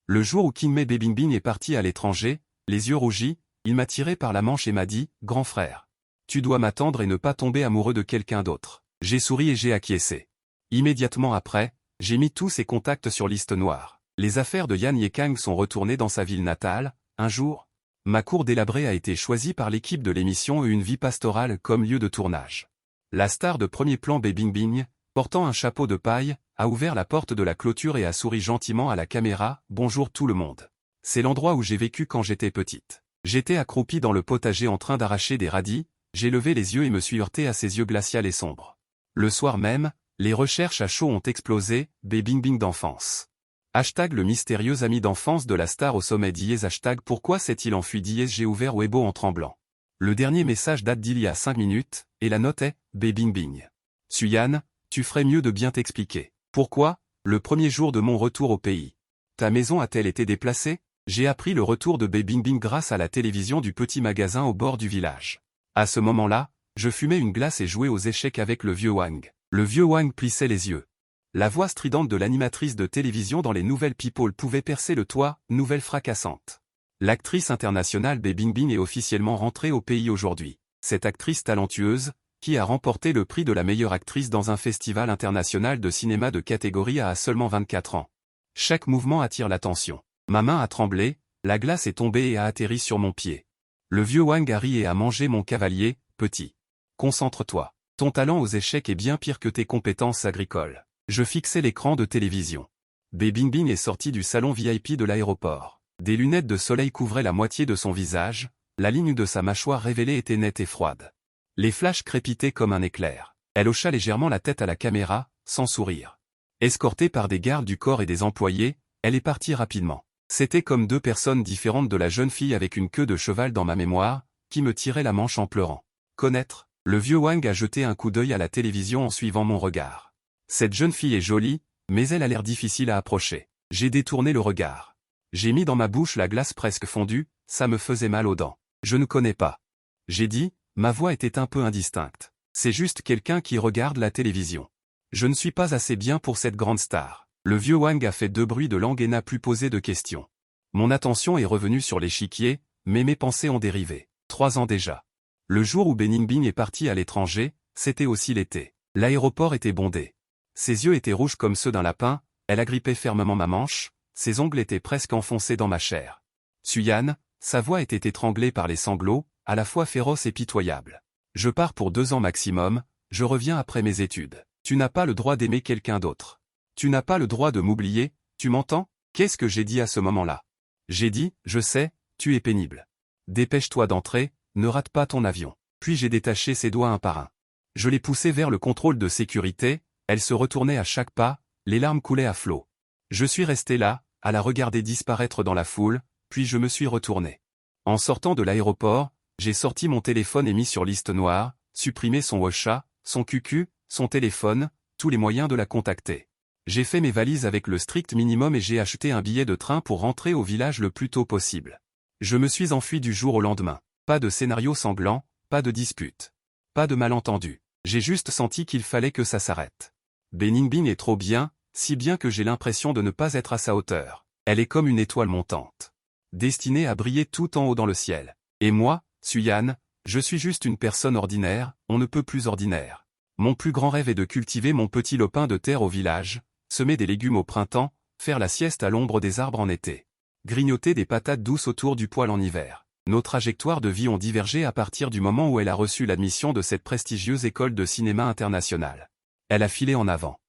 Le jour où Kinmei Bingbing est parti à l'étranger, les yeux rougis, il m'a tiré par la manche et m'a dit « Grand frère, tu dois m'attendre et ne pas tomber amoureux de quelqu'un d'autre ». J'ai souri et j'ai acquiescé. Immédiatement après, j'ai mis tous ses contacts sur liste noire. Les affaires de Yan Yekang sont retournées dans sa ville natale. Un jour, ma cour délabrée a été choisie par l'équipe de l'émission Une vie pastorale comme lieu de tournage. La star de premier plan Bingbing, portant un chapeau de paille, a ouvert la porte de la clôture et a souri gentiment à la caméra « Bonjour tout le monde ». C'est l'endroit où j'ai vécu quand j'étais petite. J'étais accroupi dans le potager en train d'arracher des radis, j'ai levé les yeux et me suis heurté à ses yeux glaciaux et sombres. Le soir même, les recherches à chaud ont explosé, Bingbing d'enfance. Hashtag le mystérieux ami d'enfance de la star au sommet d'Iez. Hashtag pourquoi s'est-il enfui d'Iez. J'ai ouvert Weibo en tremblant. Le dernier message date d'il y a 5 minutes, et la note est « Bingbing. Suyan, tu ferais mieux de bien t'expliquer. Pourquoi, le premier jour de mon retour au pays, ta maison a-t-elle été déplacée? J'ai appris le retour de Bingbing grâce à la télévision du petit magasin au bord du village. À ce moment-là, je fumais une glace et jouais aux échecs avec le vieux Wang. Le vieux Wang plissait les yeux. La voix stridente de l'animatrice de télévision dans les nouvelles People pouvait percer le toit, nouvelle fracassante. L'actrice internationale Bingbing est officiellement rentrée au pays aujourd'hui. Cette actrice talentueuse, qui a remporté le prix de la meilleure actrice dans un festival international de cinéma de catégorie A à seulement 24 ans. Chaque mouvement attire l'attention. Ma main a tremblé, la glace est tombée et a atterri sur mon pied. Le vieux Wang a ri et a mangé mon cavalier, petit. Concentre-toi. Ton talent aux échecs est bien pire que tes compétences agricoles. Je fixais l'écran de télévision. Bingbing est sorti du salon VIP de l'aéroport. Des lunettes de soleil couvraient la moitié de son visage, la ligne de sa mâchoire révélée était nette et froide. Les flashs crépitaient comme un éclair. Elle hocha légèrement la tête à la caméra, sans sourire. Escortée par des gardes du corps et des employés, elle est partie rapidement. C'était comme deux personnes différentes de la jeune fille avec une queue de cheval dans ma mémoire, qui me tirait la manche en pleurant. Connaître, le vieux Wang a jeté un coup d'œil à la télévision en suivant mon regard. Cette jeune fille est jolie, mais elle a l'air difficile à approcher. J'ai détourné le regard. J'ai mis dans ma bouche la glace presque fondue, ça me faisait mal aux dents. Je ne connais pas. J'ai dit, ma voix était un peu indistincte. C'est juste quelqu'un qui regarde la télévision. Je ne suis pas assez bien pour cette grande star. Le vieux Wang a fait 2 bruits de langue et n'a plus posé de questions. Mon attention est revenue sur l'échiquier, mais mes pensées ont dérivé. 3 ans déjà. Le jour où Bingbing est parti à l'étranger, c'était aussi l'été. L'aéroport était bondé. Ses yeux étaient rouges comme ceux d'un lapin, elle agrippait fermement ma manche, ses ongles étaient presque enfoncés dans ma chair. Suyan, sa voix était étranglée par les sanglots, à la fois féroce et pitoyable. Je pars pour 2 ans maximum, je reviens après mes études. Tu n'as pas le droit d'aimer quelqu'un d'autre. Tu n'as pas le droit de m'oublier, tu m'entends? Qu'est-ce que j'ai dit à ce moment-là? J'ai dit, je sais, tu es pénible. Dépêche-toi d'entrer, ne rate pas ton avion. Puis j'ai détaché ses doigts un par un. Je l'ai poussée vers le contrôle de sécurité, elle se retournait à chaque pas, les larmes coulaient à flots. Je suis resté là, à la regarder disparaître dans la foule, puis je me suis retourné. En sortant de l'aéroport, j'ai sorti mon téléphone et mis sur liste noire, supprimé son WhatsApp, son QQ, son téléphone, tous les moyens de la contacter. J'ai fait mes valises avec le strict minimum et j'ai acheté un billet de train pour rentrer au village le plus tôt possible. Je me suis enfui du jour au lendemain. Pas de scénario sanglant, pas de dispute. Pas de malentendu. J'ai juste senti qu'il fallait que ça s'arrête. Bingbing est trop bien, si bien que j'ai l'impression de ne pas être à sa hauteur. Elle est comme une étoile montante. Destinée à briller tout en haut dans le ciel. Et moi, Suyan, je suis juste une personne ordinaire, on ne peut plus ordinaire. Mon plus grand rêve est de cultiver mon petit lopin de terre au village, semer des légumes au printemps, faire la sieste à l'ombre des arbres en été. Grignoter des patates douces autour du poêle en hiver. Nos trajectoires de vie ont divergé à partir du moment où elle a reçu l'admission de cette prestigieuse école de cinéma internationale. Elle a filé en avant.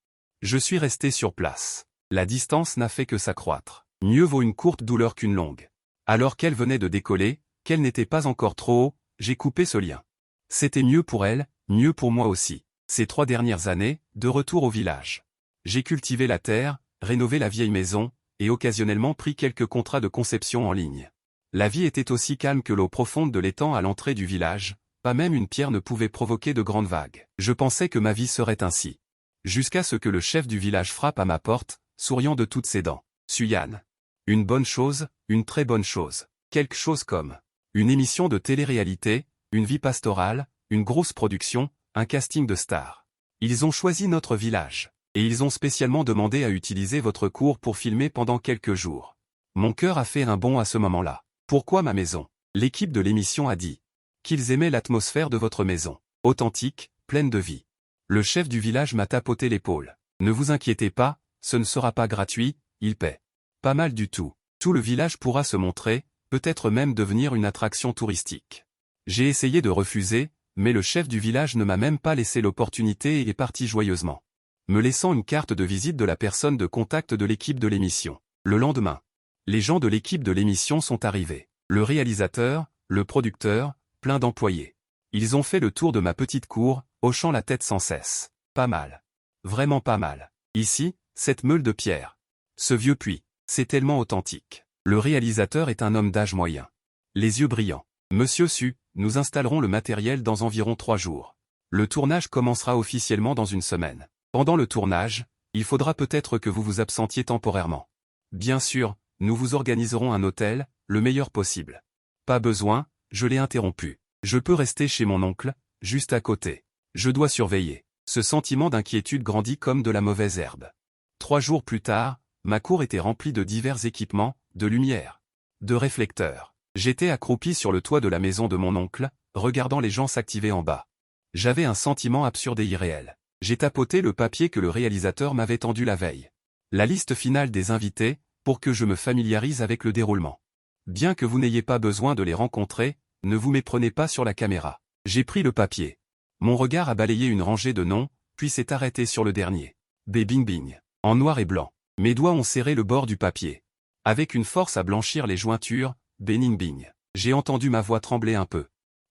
Je suis resté sur place. La distance n'a fait que s'accroître. Mieux vaut une courte douleur qu'une longue. Alors qu'elle venait de décoller, qu'elle n'était pas encore trop haut, j'ai coupé ce lien. C'était mieux pour elle, mieux pour moi aussi. Ces 3 dernières années, de retour au village. J'ai cultivé la terre, rénové la vieille maison, et occasionnellement pris quelques contrats de conception en ligne. La vie était aussi calme que l'eau profonde de l'étang à l'entrée du village, pas même une pierre ne pouvait provoquer de grandes vagues. Je pensais que ma vie serait ainsi. Jusqu'à ce que le chef du village frappe à ma porte, souriant de toutes ses dents. Suyan. Une bonne chose, une très bonne chose. Quelque chose comme une émission de télé-réalité, une vie pastorale, une grosse production, un casting de stars. Ils ont choisi notre village. Et ils ont spécialement demandé à utiliser votre cour pour filmer pendant quelques jours. Mon cœur a fait un bond à ce moment-là. Pourquoi ma maison? L'équipe de l'émission a dit qu'ils aimaient l'atmosphère de votre maison. Authentique, pleine de vie. Le chef du village m'a tapoté l'épaule. Ne vous inquiétez pas, ce ne sera pas gratuit, il paie. Pas mal du tout. Tout le village pourra se montrer, peut-être même devenir une attraction touristique. J'ai essayé de refuser, mais le chef du village ne m'a même pas laissé l'opportunité et est parti joyeusement, me laissant une carte de visite de la personne de contact de l'équipe de l'émission. Le lendemain, les gens de l'équipe de l'émission sont arrivés. Le réalisateur, le producteur, plein d'employés. Ils ont fait le tour de ma petite cour, hochant la tête sans cesse. Pas mal. Vraiment pas mal. Ici, cette meule de pierre. Ce vieux puits, c'est tellement authentique. Le réalisateur est un homme d'âge moyen. Les yeux brillants. Monsieur Su, nous installerons le matériel dans environ 3 jours. Le tournage commencera officiellement dans une semaine. Pendant le tournage, il faudra peut-être que vous vous absentiez temporairement. Bien sûr, nous vous organiserons un hôtel, le meilleur possible. Pas besoin, je l'ai interrompu. Je peux rester chez mon oncle, juste à côté. Je dois surveiller. Ce sentiment d'inquiétude grandit comme de la mauvaise herbe. 3 jours plus tard, ma cour était remplie de divers équipements, de lumière, de réflecteurs. J'étais accroupi sur le toit de la maison de mon oncle, regardant les gens s'activer en bas. J'avais un sentiment absurde et irréel. J'ai tapoté le papier que le réalisateur m'avait tendu la veille. La liste finale des invités, pour que je me familiarise avec le déroulement. Bien que vous n'ayez pas besoin de les rencontrer, ne vous méprenez pas sur la caméra. J'ai pris le papier. Mon regard a balayé une rangée de noms, puis s'est arrêté sur le dernier. B. Bing Bing. En noir et blanc. Mes doigts ont serré le bord du papier. Avec une force à blanchir les jointures, Bening Bing. J'ai entendu ma voix trembler un peu.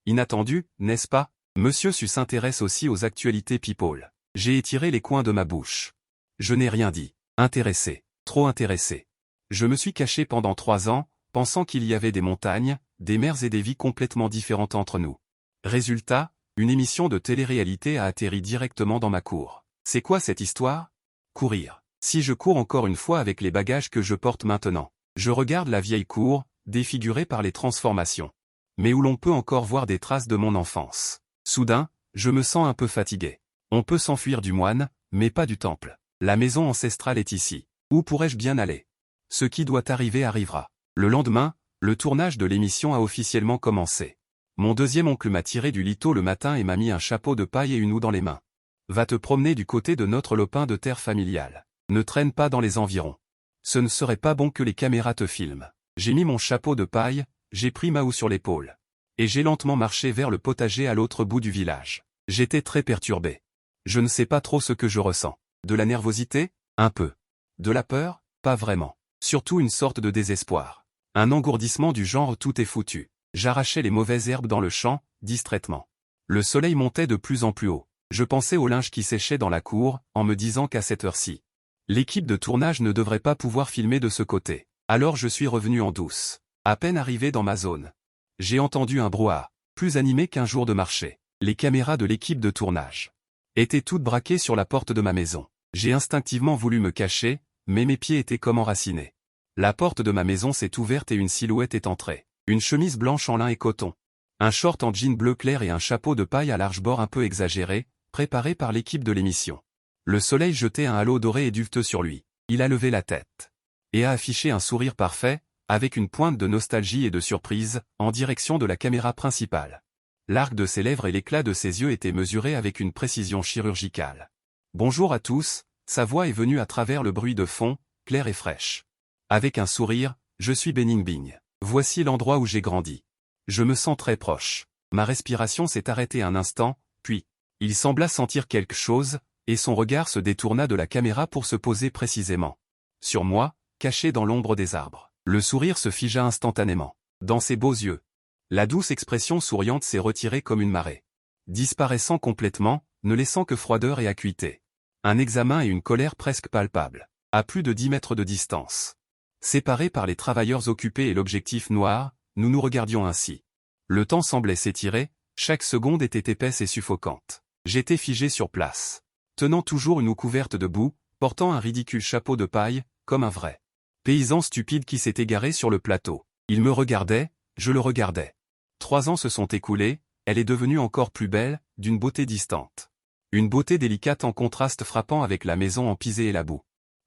Inattendu, n'est-ce pas? Monsieur Su s'intéresse aussi aux actualités people. J'ai étiré les coins de ma bouche. Je n'ai rien dit. Intéressé. Trop intéressé. Je me suis caché pendant 3 ans, pensant qu'il y avait des montagnes, des mers et des vies complètement différentes entre nous. Résultat, une émission de télé-réalité a atterri directement dans ma cour. C'est quoi cette histoire? Courir. Si je cours encore une fois avec les bagages que je porte maintenant. Je regarde la vieille cour, défigurée par les transformations. Mais où l'on peut encore voir des traces de mon enfance. Soudain, je me sens un peu fatigué. On peut s'enfuir du moine, mais pas du temple. La maison ancestrale est ici. Où pourrais-je bien aller? Ce qui doit arriver arrivera. Le lendemain, le tournage de l'émission a officiellement commencé. Mon deuxième oncle m'a tiré du lit tôt le matin et m'a mis un chapeau de paille et une houe dans les mains. Va te promener du côté de notre lopin de terre familial. Ne traîne pas dans les environs. Ce ne serait pas bon que les caméras te filment. J'ai mis mon chapeau de paille, j'ai pris ma houe sur l'épaule. Et j'ai lentement marché vers le potager à l'autre bout du village. J'étais très perturbé. Je ne sais pas trop ce que je ressens. De la nervosité? Un peu. De la peur? Pas vraiment. Surtout une sorte de désespoir. Un engourdissement du genre tout est foutu. J'arrachais les mauvaises herbes dans le champ, distraitement. Le soleil montait de plus en plus haut. Je pensais au linge qui séchait dans la cour, en me disant qu'à cette heure-ci, l'équipe de tournage ne devrait pas pouvoir filmer de ce côté. Alors je suis revenu en douce. À peine arrivé dans ma zone, j'ai entendu un brouhaha, plus animé qu'un jour de marché. Les caméras de l'équipe de tournage étaient toutes braquées sur la porte de ma maison. J'ai instinctivement voulu me cacher, mais mes pieds étaient comme enracinés. La porte de ma maison s'est ouverte et une silhouette est entrée. Une chemise blanche en lin et coton. Un short en jean bleu clair et un chapeau de paille à large bord un peu exagéré, préparé par l'équipe de l'émission. Le soleil jetait un halo doré et duveteux sur lui. Il a levé la tête. Et a affiché un sourire parfait, avec une pointe de nostalgie et de surprise, en direction de la caméra principale. L'arc de ses lèvres et l'éclat de ses yeux étaient mesurés avec une précision chirurgicale. Bonjour à tous, sa voix est venue à travers le bruit de fond, claire et fraîche. Avec un sourire, je suis Bening Bing. Voici l'endroit où j'ai grandi. Je me sens très proche. Ma respiration s'est arrêtée un instant, puis, il sembla sentir quelque chose, et son regard se détourna de la caméra pour se poser précisément sur moi, caché dans l'ombre des arbres. Le sourire se figea instantanément. Dans ses beaux yeux, la douce expression souriante s'est retirée comme une marée, disparaissant complètement, ne laissant que froideur et acuité. Un examen et une colère presque palpables, à plus de 10 mètres de distance. Séparés par les travailleurs occupés et l'objectif noir, nous nous regardions ainsi. Le temps semblait s'étirer, chaque seconde était épaisse et suffocante. J'étais figé sur place, tenant toujours une houe couverte de boue, portant un ridicule chapeau de paille, comme un vrai paysan stupide qui s'est égaré sur le plateau. Il me regardait, je le regardais. 3 ans se sont écoulés, elle est devenue encore plus belle, d'une beauté distante. Une beauté délicate en contraste frappant avec la maison empisée et la boue.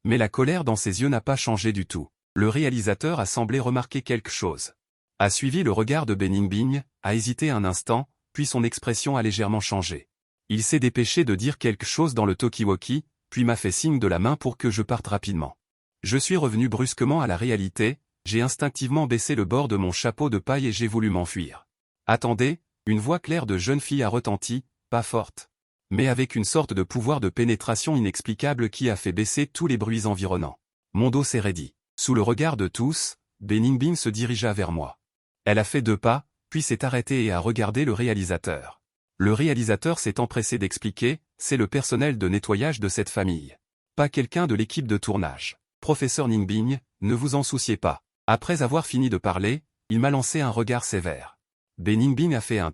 Mais la colère dans ses yeux n'a pas changé du tout. Le réalisateur a semblé remarquer quelque chose. A suivi le regard de Beningbing, a hésité un instant, puis son expression a légèrement changé. Il s'est dépêché de dire quelque chose dans le talkie-walkie, puis m'a fait signe de la main pour que je parte rapidement. Je suis revenu brusquement à la réalité, j'ai instinctivement baissé le bord de mon chapeau de paille et j'ai voulu m'enfuir. Attendez, une voix claire de jeune fille a retenti, pas forte, mais avec une sorte de pouvoir de pénétration inexplicable qui a fait baisser tous les bruits environnants. Mon dos s'est raidi. Sous le regard de tous, Beningbing se dirigea vers moi. Elle a fait 2 pas, puis s'est arrêtée et a regardé le réalisateur. Le réalisateur s'est empressé d'expliquer, c'est le personnel de nettoyage de cette famille. Pas quelqu'un de l'équipe de tournage. Professeur Ningbing, ne vous en souciez pas. Après avoir fini de parler, il m'a lancé un regard sévère. Beningbing a fait un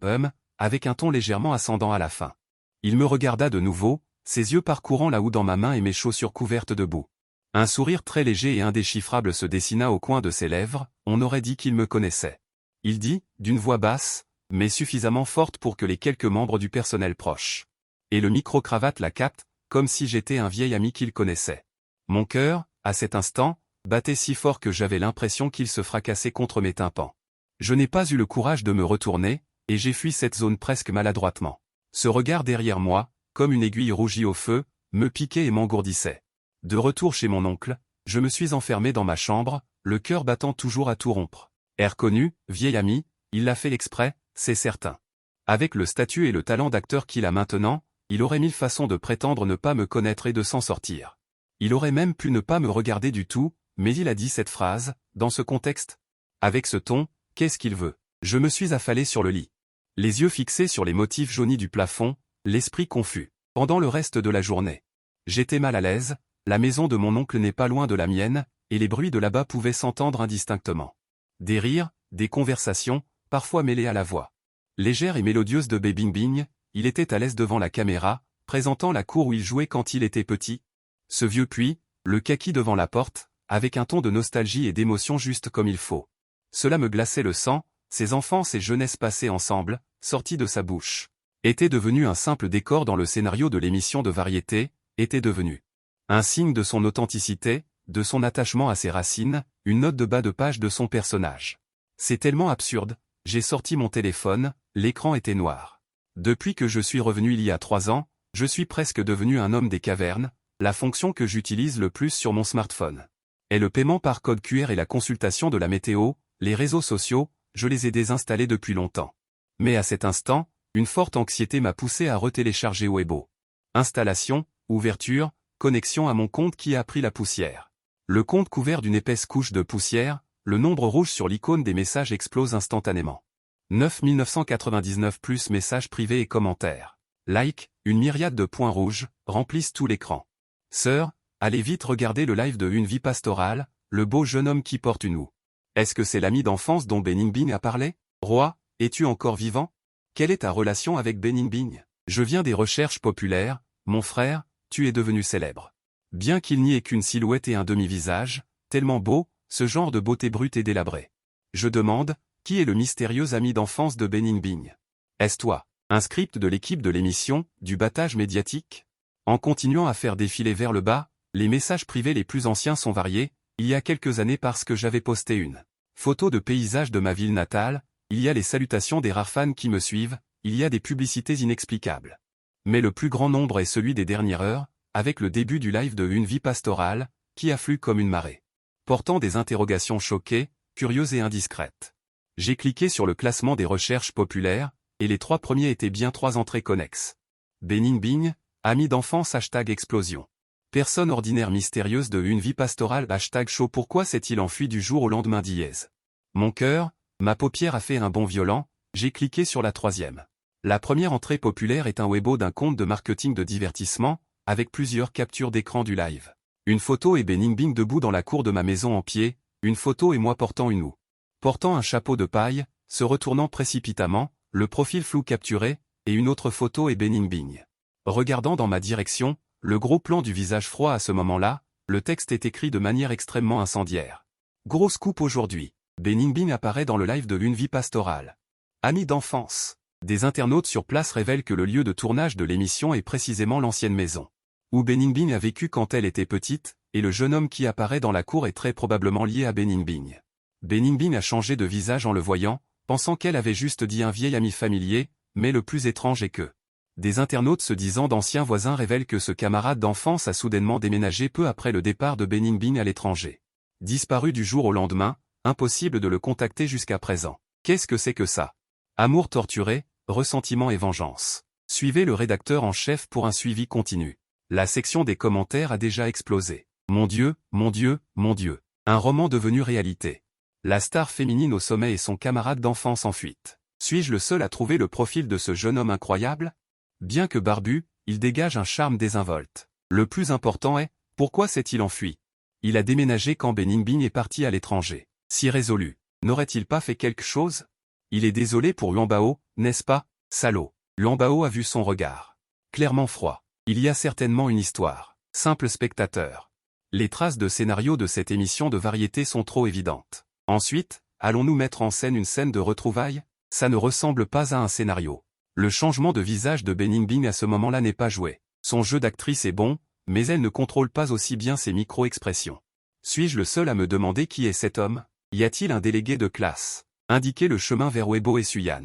avec un ton légèrement ascendant à la fin. Il me regarda de nouveau, ses yeux parcourant la houe dans ma main et mes chaussures couvertes de boue. Un sourire très léger et indéchiffrable se dessina au coin de ses lèvres, on aurait dit qu'il me connaissait. Il dit, d'une voix basse, mais suffisamment forte pour que les quelques membres du personnel proche et le micro-cravate la captent, comme si j'étais un vieil ami qu'il connaissait. Mon cœur, à cet instant, battait si fort que j'avais l'impression qu'il se fracassait contre mes tympans. Je n'ai pas eu le courage de me retourner, et j'ai fui cette zone presque maladroitement. Ce regard derrière moi, comme une aiguille rougie au feu, me piquait et m'engourdissait. De retour chez mon oncle, je me suis enfermé dans ma chambre, le cœur battant toujours à tout rompre. Air connu, vieil ami, il l'a fait exprès, c'est certain. Avec le statut et le talent d'acteur qu'il a maintenant, il aurait 1000 façons de prétendre ne pas me connaître et de s'en sortir. Il aurait même pu ne pas me regarder du tout, mais il a dit cette phrase, dans ce contexte. Avec ce ton, qu'est-ce qu'il veut? Je me suis affalé sur le lit. Les yeux fixés sur les motifs jaunis du plafond, l'esprit confus. Pendant le reste de la journée, j'étais mal à l'aise, la maison de mon oncle n'est pas loin de la mienne, et les bruits de là-bas pouvaient s'entendre indistinctement. Des rires, des conversations, parfois mêlées à la voix légère et mélodieuse de Beningbing, il était à l'aise devant la caméra, présentant la cour où il jouait quand il était petit. Ce vieux puits, le kaki devant la porte, avec un ton de nostalgie et d'émotion juste comme il faut. Cela me glaçait le sang, ses enfances et jeunesse passées ensemble, sortis de sa bouche, était devenu un simple décor dans le scénario de l'émission de variété, était devenu un signe de son authenticité, de son attachement à ses racines, une note de bas de page de son personnage. C'est tellement absurde, j'ai sorti mon téléphone, l'écran était noir. Depuis que je suis revenu il y a 3 ans, je suis presque devenu un homme des cavernes, la fonction que j'utilise le plus sur mon smartphone est le paiement par code QR et la consultation de la météo, les réseaux sociaux, je les ai désinstallés depuis longtemps. Mais à cet instant, une forte anxiété m'a poussé à retélécharger Weibo. Installation, ouverture, connexion à mon compte qui a pris la poussière. Le compte couvert d'une épaisse couche de poussière, le nombre rouge sur l'icône des messages explose instantanément. 9999 plus messages privés et commentaires. Like, une myriade de points rouges, remplissent tout l'écran. Sœur, allez vite regarder le live de Une vie pastorale, le beau jeune homme qui porte une houe. Est-ce que c'est l'ami d'enfance dont Beningbing a parlé? Roi, es-tu encore vivant? Quelle est ta relation avec Beningbing? Je viens des recherches populaires, mon frère, tu es devenu célèbre. Bien qu'il n'y ait qu'une silhouette et un demi-visage, tellement beau, ce genre de beauté brute et délabrée. Je demande, qui est le mystérieux ami d'enfance de Beningbing? Est-ce toi? Un script de l'équipe de l'émission, du battage médiatique? En continuant à faire défiler vers le bas, les messages privés les plus anciens sont variés, il y a quelques années parce que j'avais posté une photo de paysage de ma ville natale, il y a les salutations des rares fans qui me suivent, il y a des publicités inexplicables. Mais le plus grand nombre est celui des dernières heures, avec le début du live de Une vie pastorale, qui afflue comme une marée, portant des interrogations choquées, curieuses et indiscrètes. J'ai cliqué sur le classement des recherches populaires, et les 3 premiers étaient bien 3 entrées connexes. Beningbing, ami d'enfance #explosion. Personne ordinaire mystérieuse de Une vie pastorale #chaud. Pourquoi s'est-il enfui du jour au lendemain dièse? Mon cœur, ma paupière a fait un bond violent, j'ai cliqué sur la 3e. La première entrée populaire est un Weibo d'un compte de marketing de divertissement, avec plusieurs captures d'écran du live. Une photo est Beningbing debout dans la cour de ma maison en pied, une photo est moi portant une houe. Portant un chapeau de paille, se retournant précipitamment, le profil flou capturé, et une autre photo est Beningbing. Regardant dans ma direction, le gros plan du visage froid à ce moment-là, le texte est écrit de manière extrêmement incendiaire. Grosse coupe aujourd'hui. Beningbing apparaît dans le live de Une vie pastorale. Ami d'enfance. Des internautes sur place révèlent que le lieu de tournage de l'émission est précisément l'ancienne maison où Beningbing a vécu quand elle était petite, et le jeune homme qui apparaît dans la cour est très probablement lié à Beningbing. Beningbing a changé de visage en le voyant, pensant qu'elle avait juste dit un vieil ami familier, mais le plus étrange est que des internautes se disant d'anciens voisins révèlent que ce camarade d'enfance a soudainement déménagé peu après le départ de Beningbing à l'étranger. Disparu du jour au lendemain, impossible de le contacter jusqu'à présent. Qu'est-ce que c'est que ça? Amour torturé, ressentiment et vengeance. Suivez le rédacteur en chef pour un suivi continu. La section des commentaires a déjà explosé. Mon Dieu, mon Dieu, mon Dieu. Un roman devenu réalité. La star féminine au sommet et son camarade d'enfance en fuite. Suis-je le seul à trouver le profil de ce jeune homme incroyable? Bien que barbu, il dégage un charme désinvolte. Le plus important est, pourquoi s'est-il enfui? Il a déménagé quand Beningbing est parti à l'étranger. Si résolu, n'aurait-il pas fait quelque chose? Il est désolé pour Lambao, n'est-ce pas, salaud? Lambao a vu son regard. Clairement froid. Il y a certainement une histoire. Simple spectateur. Les traces de scénario de cette émission de variété sont trop évidentes. Ensuite, allons-nous mettre en scène une scène de retrouvailles? Ça ne ressemble pas à un scénario. Le changement de visage de Beningbing à ce moment-là n'est pas joué. Son jeu d'actrice est bon, mais elle ne contrôle pas aussi bien ses micro-expressions. Suis-je le seul à me demander qui est cet homme? Y a-t-il un délégué de classe? Indiquez le chemin vers Weibo et Suyan.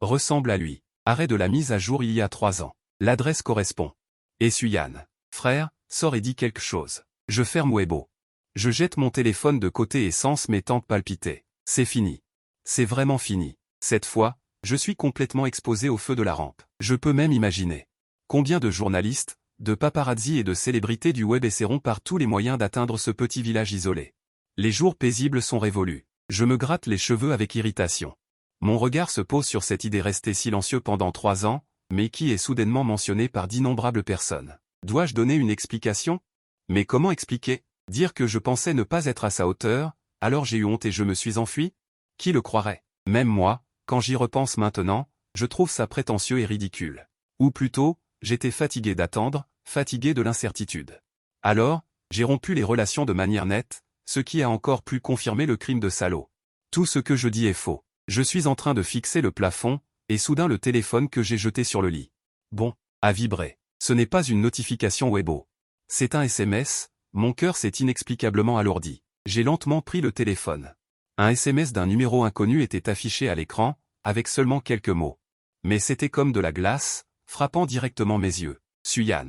Ressemble à lui. Arrêt de la mise à jour il y a 3 ans. L'adresse correspond. Et Suyan. Frère, sors et dis quelque chose. Je ferme Weibo. Je jette mon téléphone de côté et sens mes tempes palpiter. C'est fini. C'est vraiment fini. Cette fois, je suis complètement exposé au feu de la rampe. Je peux même imaginer combien de journalistes, de paparazzi et de célébrités du web essaieront par tous les moyens d'atteindre ce petit village isolé. Les jours paisibles sont révolus. Je me gratte les cheveux avec irritation. Mon regard se pose sur cette idée restée silencieuse pendant 3 ans, mais qui est soudainement mentionnée par d'innombrables personnes. Dois-je donner une explication? Mais comment expliquer? Dire que je pensais ne pas être à sa hauteur, alors j'ai eu honte et je me suis enfui? Qui le croirait? Même moi, quand j'y repense maintenant, je trouve ça prétentieux et ridicule. Ou plutôt, j'étais fatigué d'attendre, fatigué de l'incertitude. Alors, j'ai rompu les relations de manière nette, ce qui a encore plus confirmé le crime de salaud. Tout ce que je dis est faux. Je suis en train de fixer le plafond, et soudain le téléphone que j'ai jeté sur le lit. Bon, a vibré. Ce n'est pas une notification Weibo. C'est un SMS, mon cœur s'est inexplicablement alourdi. J'ai lentement pris le téléphone. Un SMS d'un numéro inconnu était affiché à l'écran, avec seulement quelques mots. Mais c'était comme de la glace, frappant directement mes yeux. Suyan.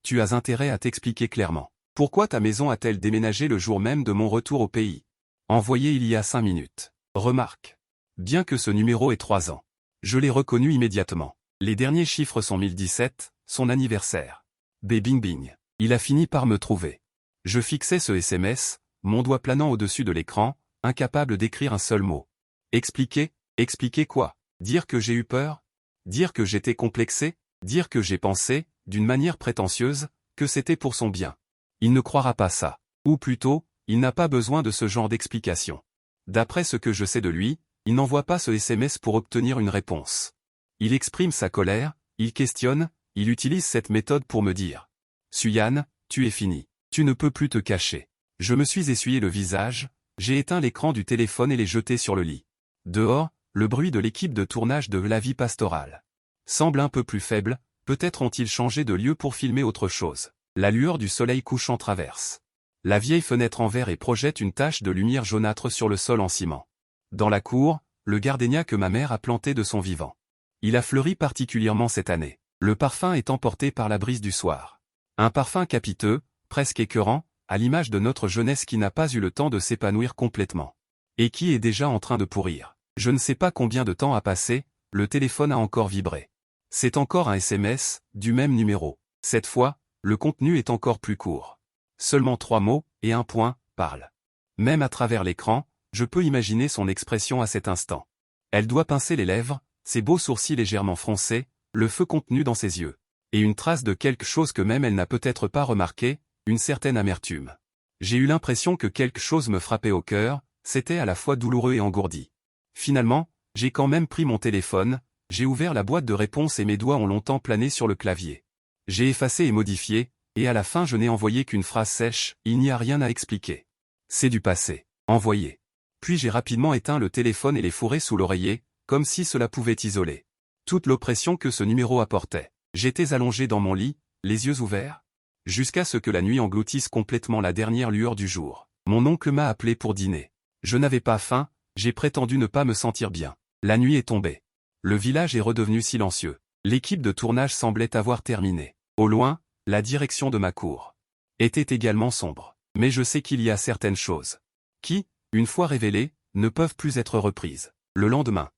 Tu as intérêt à t'expliquer clairement. Pourquoi ta maison a-t-elle déménagé le jour même de mon retour au pays? Envoyé il y a 5 minutes. Remarque. Bien que ce numéro ait 3 ans. Je l'ai reconnu immédiatement. Les derniers chiffres sont 1017, son anniversaire. Beningbing. Il a fini par me trouver. Je fixais ce SMS, mon doigt planant au-dessus de l'écran, incapable d'écrire un seul mot. Expliquer? Expliquer quoi? Dire que j'ai eu peur? Dire que j'étais complexé? Dire que j'ai pensé, d'une manière prétentieuse, que c'était pour son bien. Il ne croira pas ça. Ou plutôt, il n'a pas besoin de ce genre d'explication. D'après ce que je sais de lui, il n'envoie pas ce SMS pour obtenir une réponse. Il exprime sa colère, il questionne, il utilise cette méthode pour me dire. Suyan, tu es fini. Tu ne peux plus te cacher. Je me suis essuyé le visage, j'ai éteint l'écran du téléphone et l'ai jeté sur le lit. Dehors, le bruit de l'équipe de tournage de La Vie Pastorale semble un peu plus faible, peut-être ont-ils changé de lieu pour filmer autre chose. La lueur du soleil couchant traverse la vieille fenêtre en verre et projette une tache de lumière jaunâtre sur le sol en ciment. Dans la cour, le gardénia que ma mère a planté de son vivant. Il a fleuri particulièrement cette année. Le parfum est emporté par la brise du soir. Un parfum capiteux, presque écœurant, à l'image de notre jeunesse qui n'a pas eu le temps de s'épanouir complètement. Et qui est déjà en train de pourrir. Je ne sais pas combien de temps a passé, le téléphone a encore vibré. C'est encore un SMS, du même numéro. Cette fois, le contenu est encore plus court. Seulement 3 mots, et un point, parle. Même à travers l'écran, je peux imaginer son expression à cet instant. Elle doit pincer les lèvres, ses beaux sourcils légèrement froncés, le feu contenu dans ses yeux. Et une trace de quelque chose que même elle n'a peut-être pas remarqué, une certaine amertume. J'ai eu l'impression que quelque chose me frappait au cœur, c'était à la fois douloureux et engourdi. Finalement, j'ai quand même pris mon téléphone, j'ai ouvert la boîte de réponse et mes doigts ont longtemps plané sur le clavier. J'ai effacé et modifié, et à la fin je n'ai envoyé qu'une phrase sèche, il n'y a rien à expliquer. C'est du passé. Envoyé. Puis j'ai rapidement éteint le téléphone et les fourré sous l'oreiller, comme si cela pouvait isoler toute l'oppression que ce numéro apportait. J'étais allongé dans mon lit, les yeux ouverts. Jusqu'à ce que la nuit engloutisse complètement la dernière lueur du jour. Mon oncle m'a appelé pour dîner. Je n'avais pas faim, j'ai prétendu ne pas me sentir bien. La nuit est tombée. Le village est redevenu silencieux. L'équipe de tournage semblait avoir terminé. Au loin, la direction de ma cour était également sombre. Mais je sais qu'il y a certaines choses qui, une fois révélées, ne peuvent plus être reprises. Le lendemain,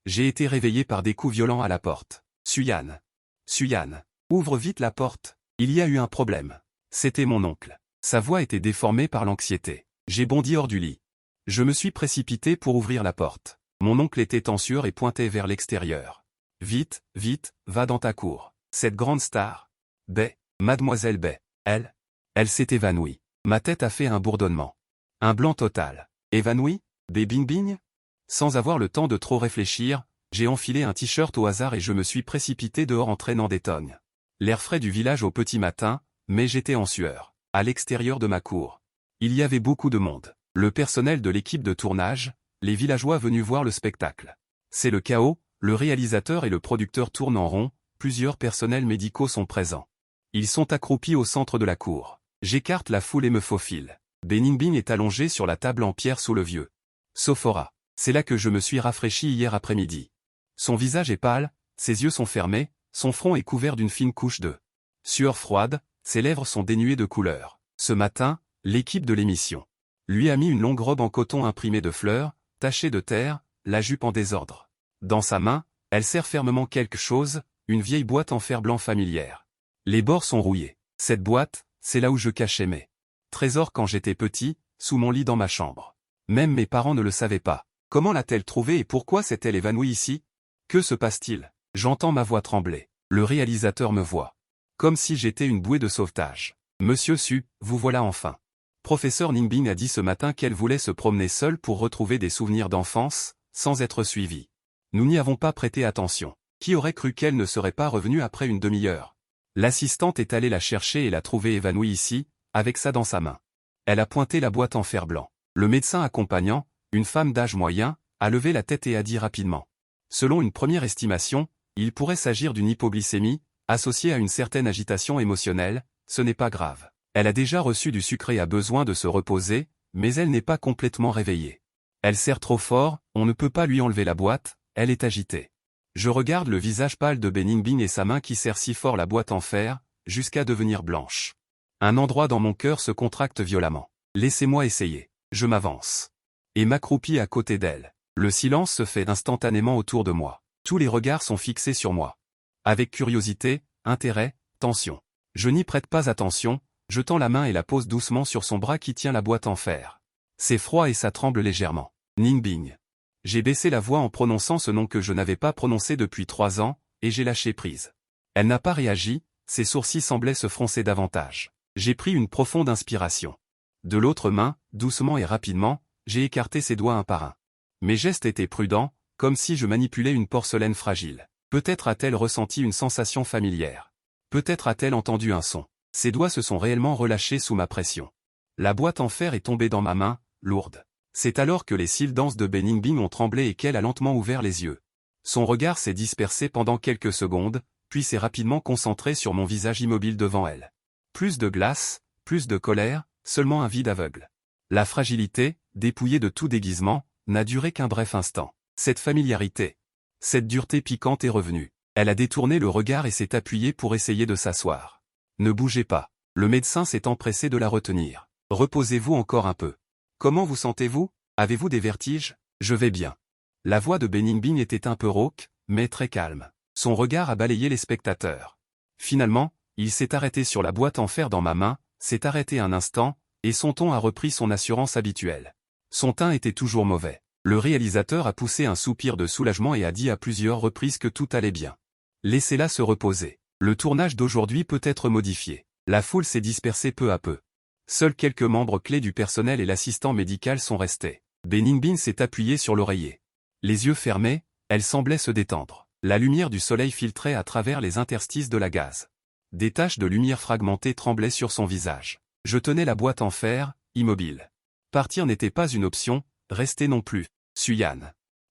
j'ai été réveillé par des coups violents à la porte. Suyan. Suyan. Ouvre vite la porte. Il y a eu un problème. C'était mon oncle. Sa voix était déformée par l'anxiété. J'ai bondi hors du lit. Je me suis précipité pour ouvrir la porte. Mon oncle était en sueur et pointait vers l'extérieur. Vite, vite, va dans ta cour. Cette grande star. Bay, mademoiselle Bay. Elle s'est évanouie. Ma tête a fait un bourdonnement. Un blanc total. Évanouie? Des bing-bing? Sans avoir le temps de trop réfléchir, j'ai enfilé un t-shirt au hasard et je me suis précipité dehors en traînant des tongs. L'air frais du village au petit matin, mais j'étais en sueur. À l'extérieur de ma cour, il y avait beaucoup de monde. Le personnel de l'équipe de tournage, les villageois venus voir le spectacle. C'est le chaos, le réalisateur et le producteur tournent en rond, plusieurs personnels médicaux sont présents. Ils sont accroupis au centre de la cour. J'écarte la foule et me faufile. Beningbing est allongé sur la table en pierre sous le vieux sophora. C'est là que je me suis rafraîchi hier après-midi. Son visage est pâle, ses yeux sont fermés, son front est couvert d'une fine couche de sueur froide, ses lèvres sont dénuées de couleur. Ce matin, l'équipe de l'émission lui a mis une longue robe en coton imprimée de fleurs, tachée de terre, la jupe en désordre. Dans sa main, elle serre fermement quelque chose, une vieille boîte en fer blanc familière. Les bords sont rouillés. Cette boîte, c'est là où je cachais mes trésors quand j'étais petit, sous mon lit dans ma chambre. Même mes parents ne le savaient pas. Comment l'a-t-elle trouvée et pourquoi s'est-elle évanouie ici? Que se passe-t-il? J'entends ma voix trembler. Le réalisateur me voit. Comme si j'étais une bouée de sauvetage. Monsieur Su, vous voilà enfin. Professeur Ningbing a dit ce matin qu'elle voulait se promener seule pour retrouver des souvenirs d'enfance, sans être suivie. Nous n'y avons pas prêté attention. Qui aurait cru qu'elle ne serait pas revenue après une demi-heure? L'assistante est allée la chercher et l'a trouvée évanouie ici, avec ça dans sa main. Elle a pointé la boîte en fer blanc. Le médecin accompagnant, une femme d'âge moyen, a levé la tête et a dit rapidement. Selon une première estimation, il pourrait s'agir d'une hypoglycémie, associée à une certaine agitation émotionnelle, ce n'est pas grave. Elle a déjà reçu du sucre et a besoin de se reposer, mais elle n'est pas complètement réveillée. Elle serre trop fort, on ne peut pas lui enlever la boîte, elle est agitée. Je regarde le visage pâle de Beningbing et sa main qui serre si fort la boîte en fer, jusqu'à devenir blanche. Un endroit dans mon cœur se contracte violemment. Laissez-moi essayer. Je m'avance. Et m'accroupis à côté d'elle. Le silence se fait instantanément autour de moi. Tous les regards sont fixés sur moi. Avec curiosité, intérêt, tension. Je n'y prête pas attention, je tends la main et la pose doucement sur son bras qui tient la boîte en fer. C'est froid et ça tremble légèrement. Ningbing. J'ai baissé la voix en prononçant ce nom que je n'avais pas prononcé depuis 3 ans, et j'ai lâché prise. Elle n'a pas réagi, ses sourcils semblaient se froncer davantage. J'ai pris une profonde inspiration. De l'autre main, doucement et rapidement, j'ai écarté ses doigts un par un. Mes gestes étaient prudents, comme si je manipulais une porcelaine fragile. Peut-être a-t-elle ressenti une sensation familière. Peut-être a-t-elle entendu un son. Ses doigts se sont réellement relâchés sous ma pression. La boîte en fer est tombée dans ma main, lourde. C'est alors que les cils denses de Beningbing ont tremblé et qu'elle a lentement ouvert les yeux. Son regard s'est dispersé pendant quelques secondes, puis s'est rapidement concentré sur mon visage immobile devant elle. Plus de glace, plus de colère, seulement un vide aveugle. La fragilité, dépouillée de tout déguisement, n'a duré qu'un bref instant. Cette familiarité, cette dureté piquante est revenue. Elle a détourné le regard et s'est appuyée pour essayer de s'asseoir. Ne bougez pas. Le médecin s'est empressé de la retenir. Reposez-vous encore un peu. Comment vous sentez-vous? Avez-vous des vertiges? Je vais bien. La voix de Beningbing était un peu rauque, mais très calme. Son regard a balayé les spectateurs. Finalement, il s'est arrêté sur la boîte en fer dans ma main, s'est arrêté un instant, et son ton a repris son assurance habituelle. Son teint était toujours mauvais. Le réalisateur a poussé un soupir de soulagement et a dit à plusieurs reprises que tout allait bien. Laissez-la se reposer. Le tournage d'aujourd'hui peut être modifié. La foule s'est dispersée peu à peu. Seuls quelques membres clés du personnel et l'assistant médical sont restés. Beningbing s'est appuyée sur l'oreiller. Les yeux fermés, elle semblait se détendre. La lumière du soleil filtrait à travers les interstices de la gaze. Des taches de lumière fragmentées tremblaient sur son visage. Je tenais la boîte en fer, immobile. Partir n'était pas une option, rester non plus. Suyan.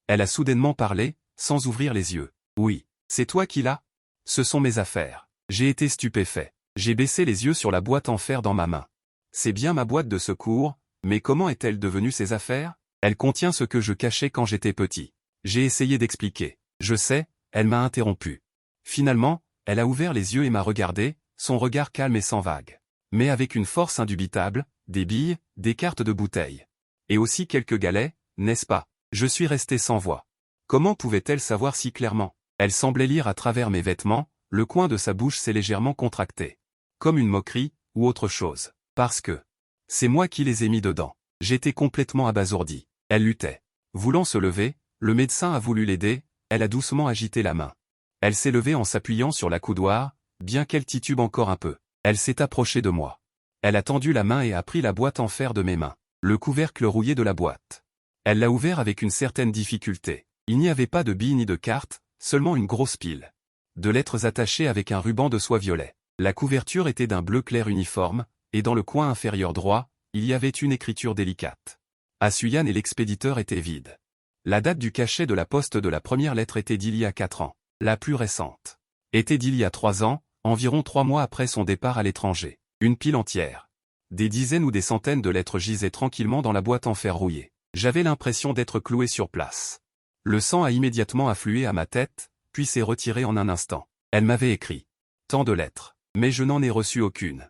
Elle a soudainement parlé, sans ouvrir les yeux. Oui, c'est toi qui l'as? Ce sont mes affaires. J'ai été stupéfait. J'ai baissé les yeux sur la boîte en fer dans ma main. C'est bien ma boîte de secours, mais comment est-elle devenue ces affaires? Elle contient ce que je cachais quand j'étais petit. J'ai essayé d'expliquer. Je sais, elle m'a interrompu. Finalement, elle a ouvert les yeux et m'a regardé, son regard calme et sans vague. Mais avec une force indubitable, des billes, des cartes de bouteille. Et aussi quelques galets, n'est-ce pas? Je suis resté sans voix. Comment pouvait-elle savoir si clairement? Elle semblait lire à travers mes vêtements, le coin de sa bouche s'est légèrement contracté. Comme une moquerie, ou autre chose. Parce que c'est moi qui les ai mis dedans. J'étais complètement abasourdi. Elle luttait. Voulant se lever, le médecin a voulu l'aider, elle a doucement agité la main. Elle s'est levée en s'appuyant sur la coudoir, bien qu'elle titube encore un peu. Elle s'est approchée de moi. Elle a tendu la main et a pris la boîte en fer de mes mains. Le couvercle rouillé de la boîte. Elle l'a ouvert avec une certaine difficulté. Il n'y avait pas de billes ni de cartes, seulement une grosse pile. De lettres attachées avec un ruban de soie violet. La couverture était d'un bleu clair uniforme, et dans le coin inférieur droit, il y avait une écriture délicate. À Suyan et l'expéditeur était vide. La date du cachet de la poste de la première lettre était d'il y a 4 ans. La plus récente était d'il y a 3 ans, environ 3 mois après son départ à l'étranger. Une pile entière. Des dizaines ou des centaines de lettres gisaient tranquillement dans la boîte en fer rouillé. J'avais l'impression d'être cloué sur place. Le sang a immédiatement afflué à ma tête, puis s'est retiré en un instant. Elle m'avait écrit tant de lettres, mais je n'en ai reçu aucune.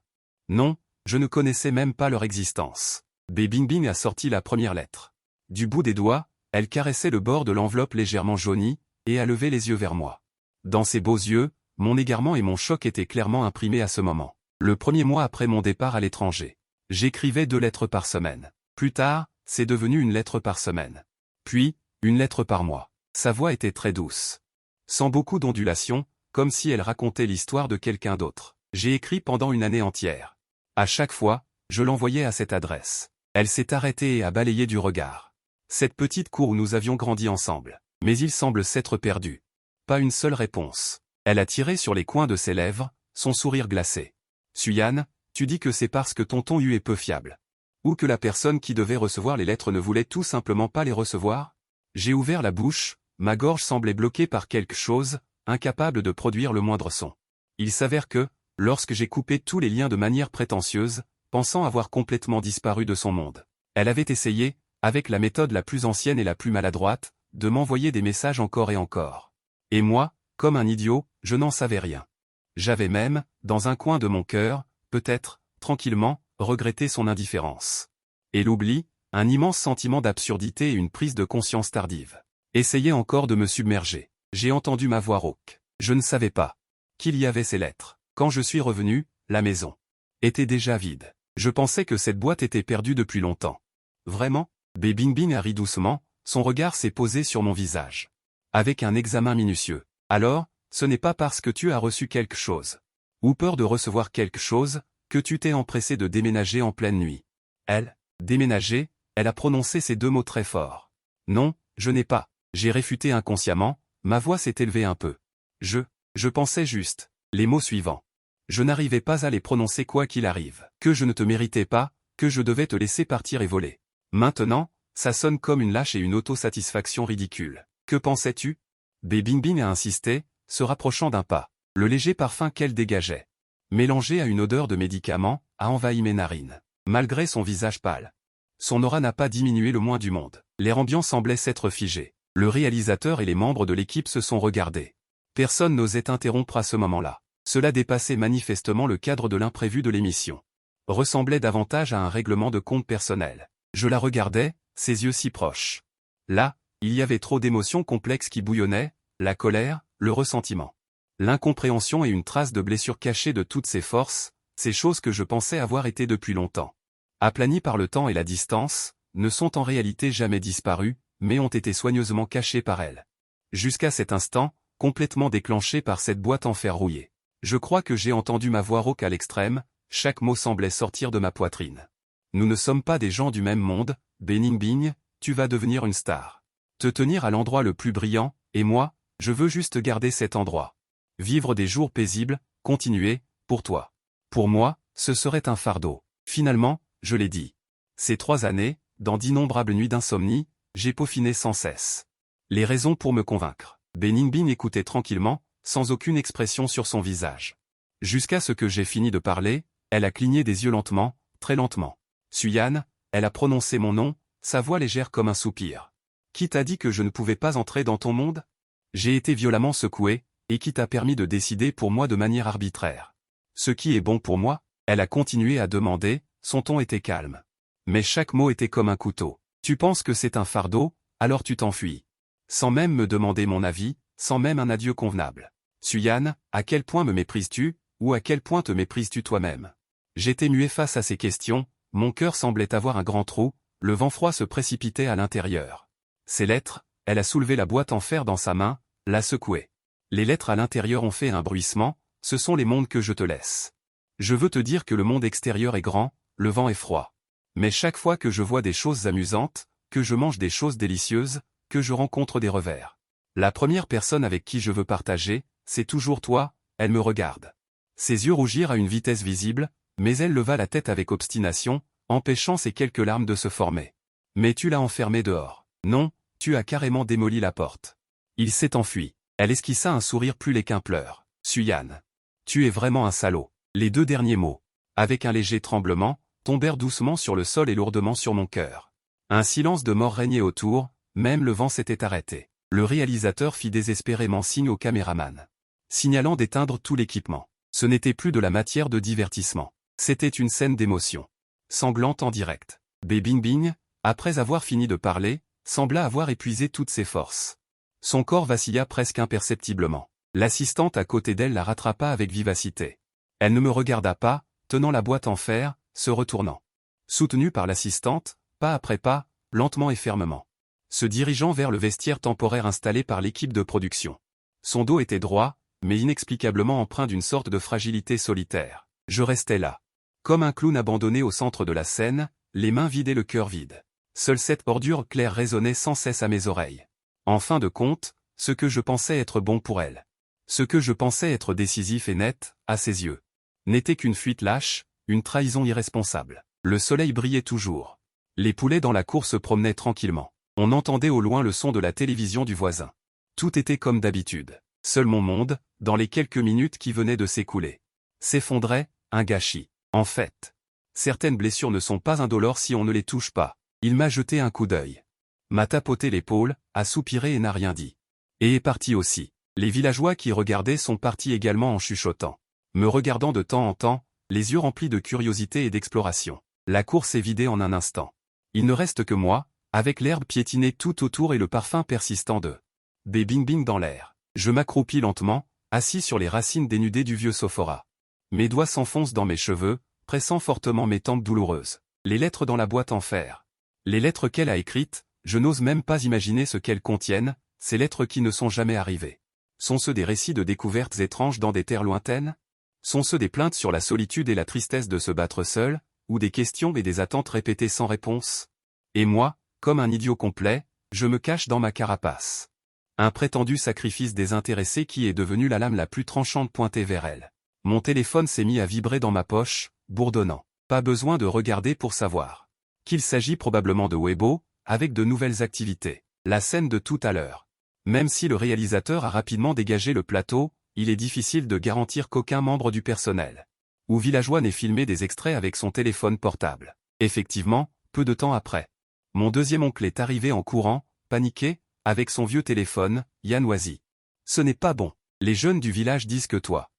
Non, je ne connaissais même pas leur existence. Bingbing a sorti la première lettre. Du bout des doigts, elle caressait le bord de l'enveloppe légèrement jaunie, et a levé les yeux vers moi. Dans ses beaux yeux, mon égarement et mon choc étaient clairement imprimés à ce moment. Le premier mois après mon départ à l'étranger. J'écrivais 2 lettres par semaine. Plus tard, c'est devenu une lettre par semaine. Puis, une lettre par mois. Sa voix était très douce. Sans beaucoup d'ondulations, comme si elle racontait l'histoire de quelqu'un d'autre. J'ai écrit pendant une année entière. À chaque fois, je l'envoyais à cette adresse. Elle s'est arrêtée et a balayé du regard. Cette petite cour où nous avions grandi ensemble. Mais il semble s'être perdu. Pas une seule réponse. Elle a tiré sur les coins de ses lèvres, son sourire glacé. Suyan, tu dis que c'est parce que tonton Hu est peu fiable. Ou que la personne qui devait recevoir les lettres ne voulait tout simplement pas les recevoir? J'ai ouvert la bouche, ma gorge semblait bloquée par quelque chose, incapable de produire le moindre son. Il s'avère que, lorsque j'ai coupé tous les liens de manière prétentieuse, pensant avoir complètement disparu de son monde, elle avait essayé, avec la méthode la plus ancienne et la plus maladroite, de m'envoyer des messages encore et encore. Et moi, comme un idiot, je n'en savais rien. J'avais même, dans un coin de mon cœur, peut-être, tranquillement, regretté son indifférence. Et l'oubli, un immense sentiment d'absurdité et une prise de conscience tardive. Essayait encore de me submerger. J'ai entendu ma voix rauque. Je ne savais pas qu'il y avait ces lettres. Quand je suis revenu, la maison était déjà vide. Je pensais que cette boîte était perdue depuis longtemps. Vraiment? Bingbing a ri doucement, son regard s'est posé sur mon visage. Avec un examen minutieux. Alors, ce n'est pas parce que tu as reçu quelque chose, ou peur de recevoir quelque chose, que tu t'es empressé de déménager en pleine nuit. Déménager, elle a prononcé ces 2 mots très forts. Non, je n'ai pas. J'ai réfuté inconsciemment, ma voix s'est élevée un peu. Je pensais juste, les mots suivants. Je n'arrivais pas à les prononcer quoi qu'il arrive. Que je ne te méritais pas, que je devais te laisser partir et voler. Maintenant, ça sonne comme une lâche et une autosatisfaction ridicule. Que pensais-tu? Bingbing a insisté, se rapprochant d'un pas. Le léger parfum qu'elle dégageait, mélangé à une odeur de médicament, a envahi mes narines. Malgré son visage pâle. Son aura n'a pas diminué le moins du monde. L'air ambiant semblait s'être figé. Le réalisateur et les membres de l'équipe se sont regardés. Personne n'osait interrompre à ce moment-là. Cela dépassait manifestement le cadre de l'imprévu de l'émission. Ressemblait davantage à un règlement de compte personnel. Je la regardais, ses yeux si proches. Là, il y avait trop d'émotions complexes qui bouillonnaient, la colère, le ressentiment. L'incompréhension et une trace de blessure cachée de toutes ces forces, ces choses que je pensais avoir été depuis longtemps. Aplanies par le temps et la distance, ne sont en réalité jamais disparues, mais ont été soigneusement cachées par elle. Jusqu'à cet instant, complètement déclenché par cette boîte en fer rouillé. Je crois que j'ai entendu ma voix rauque à l'extrême, chaque mot semblait sortir de ma poitrine. Nous ne sommes pas des gens du même monde, Bingbing, tu vas devenir une star. Te tenir à l'endroit le plus brillant, et moi, je veux juste garder cet endroit. Vivre des jours paisibles, continuer, pour toi. Pour moi, ce serait un fardeau. Finalement, je l'ai dit. Ces 3 années, dans d'innombrables nuits d'insomnie, j'ai peaufiné sans cesse les raisons pour me convaincre. Bingbing écoutait tranquillement, sans aucune expression sur son visage. Jusqu'à ce que j'ai fini de parler, elle a cligné des yeux lentement, très lentement. Suyan, elle a prononcé mon nom, sa voix légère comme un soupir. Qui t'a dit que je ne pouvais pas entrer dans ton monde? J'ai été violemment secoué, et qui t'a permis de décider pour moi de manière arbitraire? Ce qui est bon pour moi? Elle a continué à demander, son ton était calme. Mais chaque mot était comme un couteau. Tu penses que c'est un fardeau, alors tu t'enfuis. Sans même me demander mon avis, sans même un adieu convenable. Suyan, à quel point me méprises-tu, ou à quel point te méprises-tu toi-même? J'étais muet face à ces questions, mon cœur semblait avoir un grand trou, le vent froid se précipitait à l'intérieur. Ces lettres, elle a soulevé la boîte en fer dans sa main, l'a secouée. Les lettres à l'intérieur ont fait un bruissement, ce sont les mondes que je te laisse. Je veux te dire que le monde extérieur est grand, le vent est froid. Mais chaque fois que je vois des choses amusantes, que je mange des choses délicieuses, que je rencontre des revers. La première personne avec qui je veux partager, c'est toujours toi, elle me regarde. Ses yeux rougirent à une vitesse visible, mais elle leva la tête avec obstination, empêchant ces quelques larmes de se former. Mais tu l'as enfermé dehors. Non, tu as carrément démoli la porte. Il s'est enfui. Elle esquissa un sourire plus laid qu'un pleur. Suyan. Tu es vraiment un salaud. Les deux derniers mots, avec un léger tremblement, tombèrent doucement sur le sol et lourdement sur mon cœur. Un silence de mort régnait autour, même le vent s'était arrêté. Le réalisateur fit désespérément signe au caméraman, signalant d'éteindre tout l'équipement. Ce n'était plus de la matière de divertissement. C'était une scène d'émotion. Sanglante en direct. Bing Bing, après avoir fini de parler, sembla avoir épuisé toutes ses forces. Son corps vacilla presque imperceptiblement. L'assistante à côté d'elle la rattrapa avec vivacité. Elle ne me regarda pas, tenant la boîte en fer, se retournant. Soutenue par l'assistante, pas après pas, lentement et fermement. Se dirigeant vers le vestiaire temporaire installé par l'équipe de production. Son dos était droit, mais inexplicablement empreint d'une sorte de fragilité solitaire. Je restais là. Comme un clown abandonné au centre de la scène, les mains vides et le cœur vide. Seule cette bordure claire résonnait sans cesse à mes oreilles. En fin de compte, ce que je pensais être bon pour elle. Ce que je pensais être décisif et net, à ses yeux. N'était qu'une fuite lâche, une trahison irresponsable. Le soleil brillait toujours. Les poulets dans la cour se promenaient tranquillement. On entendait au loin le son de la télévision du voisin. Tout était comme d'habitude. Seul mon monde, dans les quelques minutes qui venaient de s'écouler, s'effondrait, un gâchis. En fait, certaines blessures ne sont pas indolores si on ne les touche pas. Il m'a jeté un coup d'œil. M'a tapoté l'épaule, a soupiré et n'a rien dit. Et est parti aussi. Les villageois qui regardaient sont partis également en chuchotant. Me regardant de temps en temps, les yeux remplis de curiosité et d'exploration. La cour s'est vidée en un instant. Il ne reste que moi, avec l'herbe piétinée tout autour et le parfum persistant de Bing Bing dans l'air. Je m'accroupis lentement, assis sur les racines dénudées du vieux sophora. Mes doigts s'enfoncent dans mes cheveux, pressant fortement mes tempes douloureuses. Les lettres dans la boîte en fer. Les lettres qu'elle a écrites, je n'ose même pas imaginer ce qu'elles contiennent, ces lettres qui ne sont jamais arrivées. Sont-ce des récits de découvertes étranges dans des terres lointaines? Sont-ce des plaintes sur la solitude et la tristesse de se battre seul, ou des questions et des attentes répétées sans réponse? Et moi, comme un idiot complet, je me cache dans ma carapace. Un prétendu sacrifice désintéressé qui est devenu la lame la plus tranchante pointée vers elle. Mon téléphone s'est mis à vibrer dans ma poche, bourdonnant. Pas besoin de regarder pour savoir qu'il s'agit probablement de Weibo, avec de nouvelles activités. La scène de tout à l'heure. Même si le réalisateur a rapidement dégagé le plateau, il est difficile de garantir qu'aucun membre du personnel ou villageois n'ait filmé des extraits avec son téléphone portable. Effectivement, peu de temps après, mon deuxième oncle est arrivé en courant, paniqué, avec son vieux téléphone, Yan Wazi. Ce n'est pas bon. Les jeunes du village disent que toi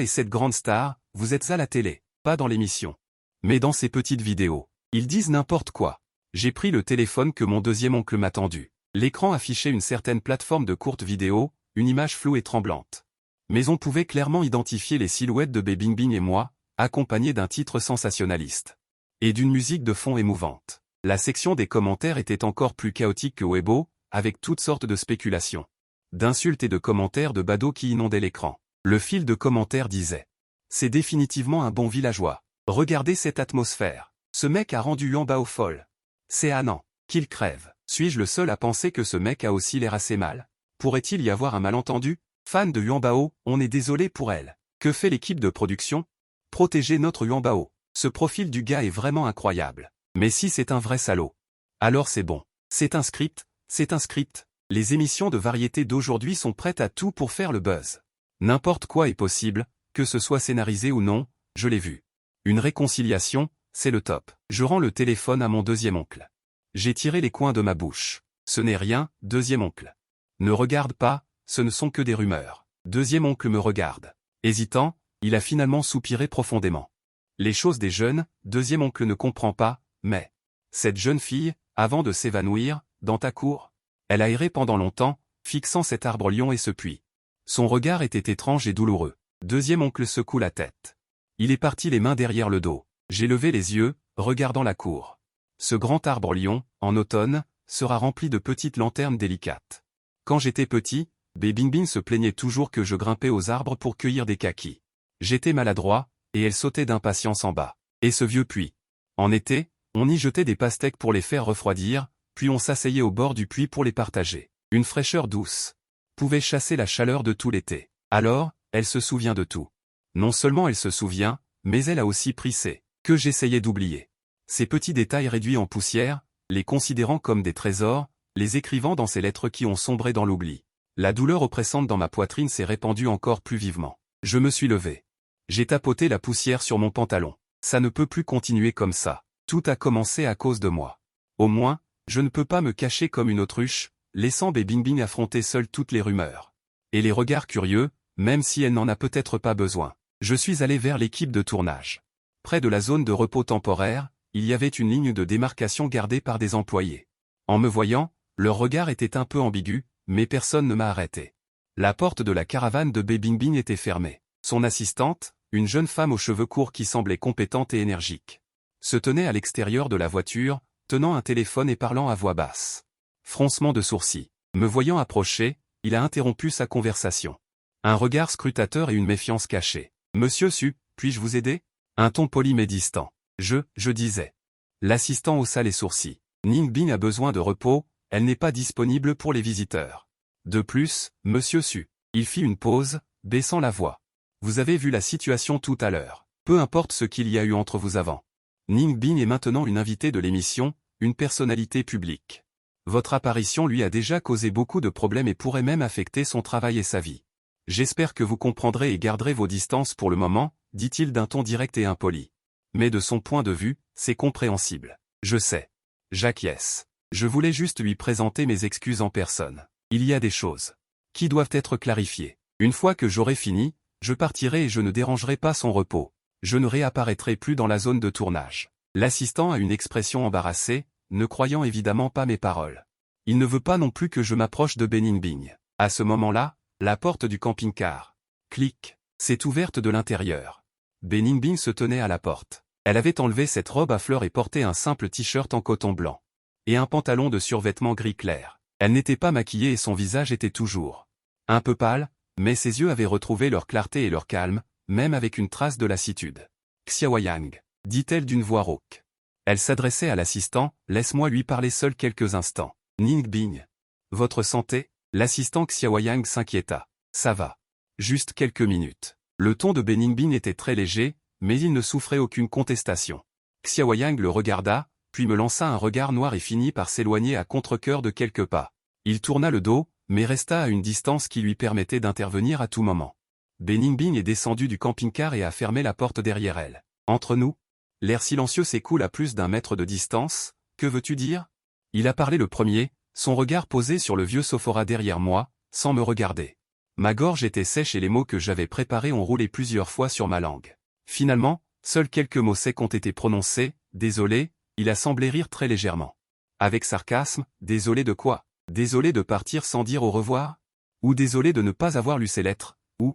et cette grande star, vous êtes à la télé, pas dans l'émission. Mais dans ces petites vidéos, ils disent n'importe quoi. J'ai pris le téléphone que mon deuxième oncle m'a tendu. L'écran affichait une certaine plateforme de courtes vidéos, une image floue et tremblante. Mais on pouvait clairement identifier les silhouettes de Bing Bing et moi, accompagnés d'un titre sensationnaliste. Et d'une musique de fond émouvante. La section des commentaires était encore plus chaotique que Weibo, avec toutes sortes de spéculations, d'insultes et de commentaires de badauds qui inondaient l'écran. Le fil de commentaires disait « C'est définitivement un bon villageois. Regardez cette atmosphère. Ce mec a rendu Yuanbao folle. C'est Anan. Qu'il crève. Suis-je le seul à penser que ce mec a aussi l'air assez mal? Pourrait-il y avoir un malentendu? Fan de Yuanbao, on est désolé pour elle. Que fait l'équipe de production? Protéger notre Yuanbao. Ce profil du gars est vraiment incroyable. Mais si c'est un vrai salaud, alors c'est bon. C'est un script, c'est un script. Les émissions de variété d'aujourd'hui sont prêtes à tout pour faire le buzz. N'importe quoi est possible, Que ce soit scénarisé ou non, je l'ai vu. Une réconciliation, c'est le top. Je rends le téléphone à mon deuxième oncle. J'ai tiré les coins de ma bouche. Ce n'est rien, deuxième oncle. Ne regarde pas, ce ne sont que des rumeurs. Deuxième oncle me regarde. Hésitant, il a finalement soupiré profondément. Les choses des jeunes, deuxième oncle ne comprend pas, mais... Cette jeune fille, avant de s'évanouir, dans ta cour, elle a erré pendant longtemps, fixant cet arbre-lion et ce puits. Son regard était étrange et douloureux. Deuxième oncle secoue la tête. Il est parti les mains derrière le dos. J'ai levé les yeux, regardant la cour. Ce grand arbre-lion, en automne, sera rempli de petites lanternes délicates. Quand j'étais petit, Bébinbine se plaignait toujours que je grimpais aux arbres pour cueillir des kakis. J'étais maladroit, et elle sautait d'impatience en bas. Et ce vieux puits. En été, on y jetait des pastèques pour les faire refroidir, puis on s'asseyait au bord du puits pour les partager. Une fraîcheur douce pouvait chasser la chaleur de tout l'été. Alors, elle se souvient de tout. Non seulement elle se souvient, mais elle a aussi pris ces que j'essayais d'oublier. Ces petits détails réduits en poussière, les considérant comme des trésors, les écrivant dans ces lettres qui ont sombré dans l'oubli. La douleur oppressante dans ma poitrine s'est répandue encore plus vivement. Je me suis levé. J'ai tapoté la poussière sur mon pantalon. Ça ne peut plus continuer comme ça. Tout a commencé à cause de moi. Au moins, je ne peux pas me cacher comme une autruche, laissant Bébinbine affronter seule toutes les rumeurs. Et les regards curieux, même si elle n'en a peut-être pas besoin. Je suis allé vers l'équipe de tournage. Près de la zone de repos temporaire, il y avait une ligne de démarcation gardée par des employés. En me voyant, leur regard était un peu ambigu, mais personne ne m'a arrêté. La porte de la caravane de Bébinbine était fermée. Son assistante, une jeune femme aux cheveux courts qui semblait compétente et énergique, se tenait à l'extérieur de la voiture, tenant un téléphone et parlant à voix basse. Froncement de sourcils. Me voyant approcher, il a interrompu sa conversation. Un regard scrutateur et une méfiance cachée. « Monsieur Su, puis-je vous aider ?» Un ton poli mais distant. Je disais. L'assistant haussa les sourcils. Ningbin a besoin de repos, elle n'est pas disponible pour les visiteurs. De plus, Monsieur Su. Il fit une pause, baissant la voix. Vous avez vu la situation tout à l'heure. Peu importe ce qu'il y a eu entre vous avant. Ningbin est maintenant une invitée de l'émission, une personnalité publique. Votre apparition lui a déjà causé beaucoup de problèmes et pourrait même affecter son travail et sa vie. J'espère que vous comprendrez et garderez vos distances pour le moment, dit-il d'un ton direct et impoli. Mais de son point de vue, c'est compréhensible. Je sais. J'acquiesce. Je voulais juste lui présenter mes excuses en personne. Il y a des choses qui doivent être clarifiées. Une fois que j'aurai fini, je partirai et je ne dérangerai pas son repos. Je ne réapparaîtrai plus dans la zone de tournage. L'assistant a une expression embarrassée, ne croyant évidemment pas mes paroles. Il ne veut pas non plus que je m'approche de Bébinbine. À ce moment-là, la porte du camping-car, clic, s'est ouverte de l'intérieur. Bébinbine se tenait à la porte. Elle avait enlevé cette robe à fleurs et portait un simple t-shirt en coton blanc. Et un pantalon de survêtement gris clair. Elle n'était pas maquillée et son visage était toujours un peu pâle, mais ses yeux avaient retrouvé leur clarté et leur calme, même avec une trace de lassitude. « Xiaoyang, dit-elle d'une voix rauque. Elle s'adressait à l'assistant, « Laisse-moi lui parler seul quelques instants. » Ningbin. Votre santé? L'assistant Xiaoyang s'inquiéta. Ça va. Juste quelques minutes. Le ton de Bébinbine était très léger, mais il ne souffrait aucune contestation. Xiaoyang le regarda, puis me lança un regard noir et finit par s'éloigner à contre-cœur de quelques pas. Il tourna le dos, mais resta à une distance qui lui permettait d'intervenir à tout moment. Bébinbine est descendue du camping-car et a fermé la porte derrière elle. Entre nous? L'air silencieux s'écoule à plus d'1 mètre de distance. Que veux-tu dire? Il a parlé le premier, son regard posé sur le vieux sophora derrière moi, sans me regarder. Ma gorge était sèche et les mots que j'avais préparés ont roulé plusieurs fois sur ma langue. Finalement, seuls quelques mots secs ont été prononcés. Désolé, il a semblé rire très légèrement. Avec sarcasme, désolé de quoi? Désolé de partir sans dire au revoir? Ou désolé de ne pas avoir lu ses lettres? Ou?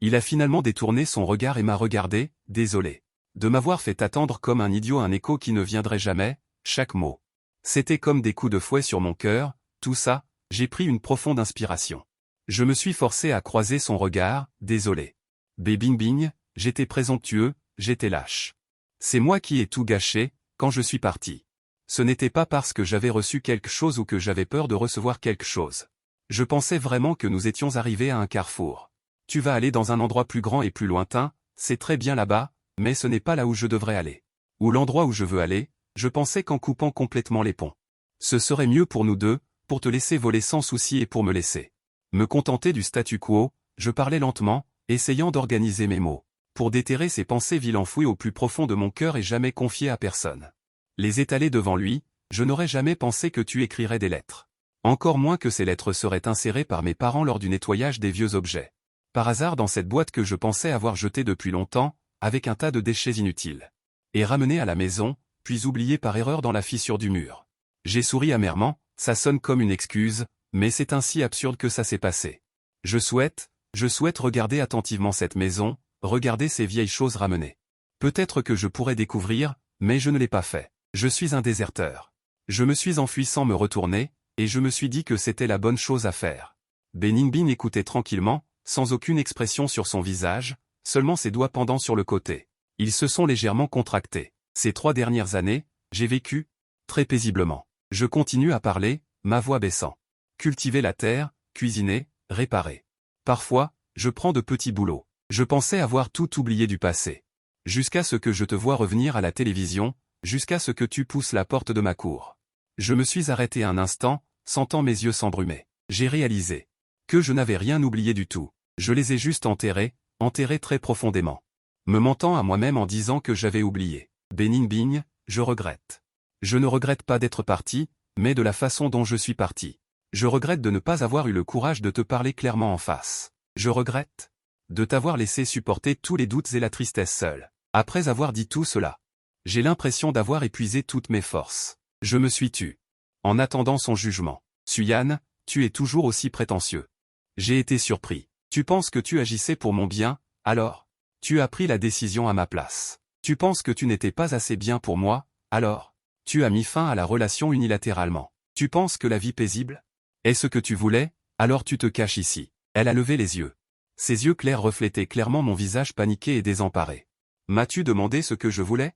Il a finalement détourné son regard et m'a regardé, désolé. De m'avoir fait attendre comme un idiot un écho qui ne viendrait jamais, chaque mot. C'était comme des coups de fouet sur mon cœur, tout ça, j'ai pris une profonde inspiration. Je me suis forcé à croiser son regard, désolé. Bébinbine, j'étais présomptueux, j'étais lâche. C'est moi qui ai tout gâché, quand je suis parti. Ce n'était pas parce que j'avais reçu quelque chose ou que j'avais peur de recevoir quelque chose. Je pensais vraiment que nous étions arrivés à un carrefour. Tu vas aller dans un endroit plus grand et plus lointain, c'est très bien là-bas, mais ce n'est pas là où je devrais aller. Ou l'endroit où je veux aller, je pensais qu'en coupant complètement les ponts. Ce serait mieux pour nous deux, pour te laisser voler sans souci et pour me laisser me contenter du statu quo. Je parlais lentement, essayant d'organiser mes mots. Pour déterrer ces pensées viles enfouies au plus profond de mon cœur et jamais confiées à personne. Les étaler devant lui, je n'aurais jamais pensé que tu écrirais des lettres. Encore moins que ces lettres seraient insérées par mes parents lors du nettoyage des vieux objets. Par hasard dans cette boîte que je pensais avoir jetée depuis longtemps, avec un tas de déchets inutiles. Et ramenée à la maison, puis oubliée par erreur dans la fissure du mur. J'ai souri amèrement, ça sonne comme une excuse, mais c'est ainsi absurde que ça s'est passé. Je souhaite regarder attentivement cette maison, regarder ces vieilles choses ramenées. Peut-être que je pourrais découvrir, mais je ne l'ai pas fait. Je suis un déserteur. Je me suis enfui sans me retourner, et je me suis dit que c'était la bonne chose à faire. Beningbin écoutait tranquillement, sans aucune expression sur son visage, seulement ses doigts pendant sur le côté. Ils se sont légèrement contractés. Ces 3 dernières années, j'ai vécu très paisiblement. Je continue à parler, ma voix baissant. Cultiver la terre, cuisiner, réparer. Parfois, je prends de petits boulots. Je pensais avoir tout oublié du passé. Jusqu'à ce que je te vois revenir à la télévision, jusqu'à ce que tu pousses la porte de ma cour. Je me suis arrêté un instant, sentant mes yeux s'embrumer. J'ai réalisé que je n'avais rien oublié du tout. Je les ai juste enterrés très profondément. Me mentant à moi-même en disant que j'avais oublié. Beningbin, je regrette. Je ne regrette pas d'être parti, mais de la façon dont je suis parti. Je regrette de ne pas avoir eu le courage de te parler clairement en face. Je regrette de t'avoir laissé supporter tous les doutes et la tristesse seule. Après avoir dit tout cela, j'ai l'impression d'avoir épuisé toutes mes forces. Je me suis tu. En attendant son jugement. Suyan, tu es toujours aussi prétentieux. J'ai été surpris. Tu penses que tu agissais pour mon bien, alors? Tu as pris la décision à ma place. Tu penses que tu n'étais pas assez bien pour moi, alors? Tu as mis fin à la relation unilatéralement. Tu penses que la vie paisible est ce que tu voulais, alors tu te caches ici. Elle a levé les yeux. Ses yeux clairs reflétaient clairement mon visage paniqué et désemparé. M'as-tu demandé ce que je voulais?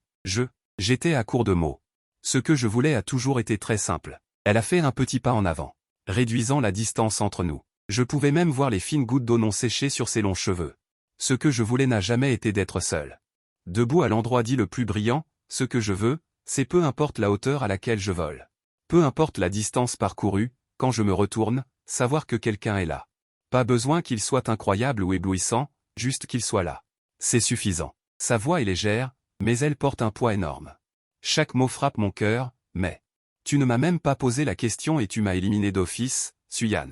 J'étais à court de mots. Ce que je voulais a toujours été très simple. Elle a fait un petit pas en avant, réduisant la distance entre nous. Je pouvais même voir les fines gouttes d'eau non séchées sur ses longs cheveux. Ce que je voulais n'a jamais été d'être seul. Debout à l'endroit dit le plus brillant, ce que je veux, c'est peu importe la hauteur à laquelle je vole. Peu importe la distance parcourue, quand je me retourne, savoir que quelqu'un est là. Pas besoin qu'il soit incroyable ou éblouissant, juste qu'il soit là. C'est suffisant. Sa voix est légère, mais elle porte un poids énorme. Chaque mot frappe mon cœur, mais... Tu ne m'as même pas posé la question et tu m'as éliminé d'office, Suyan.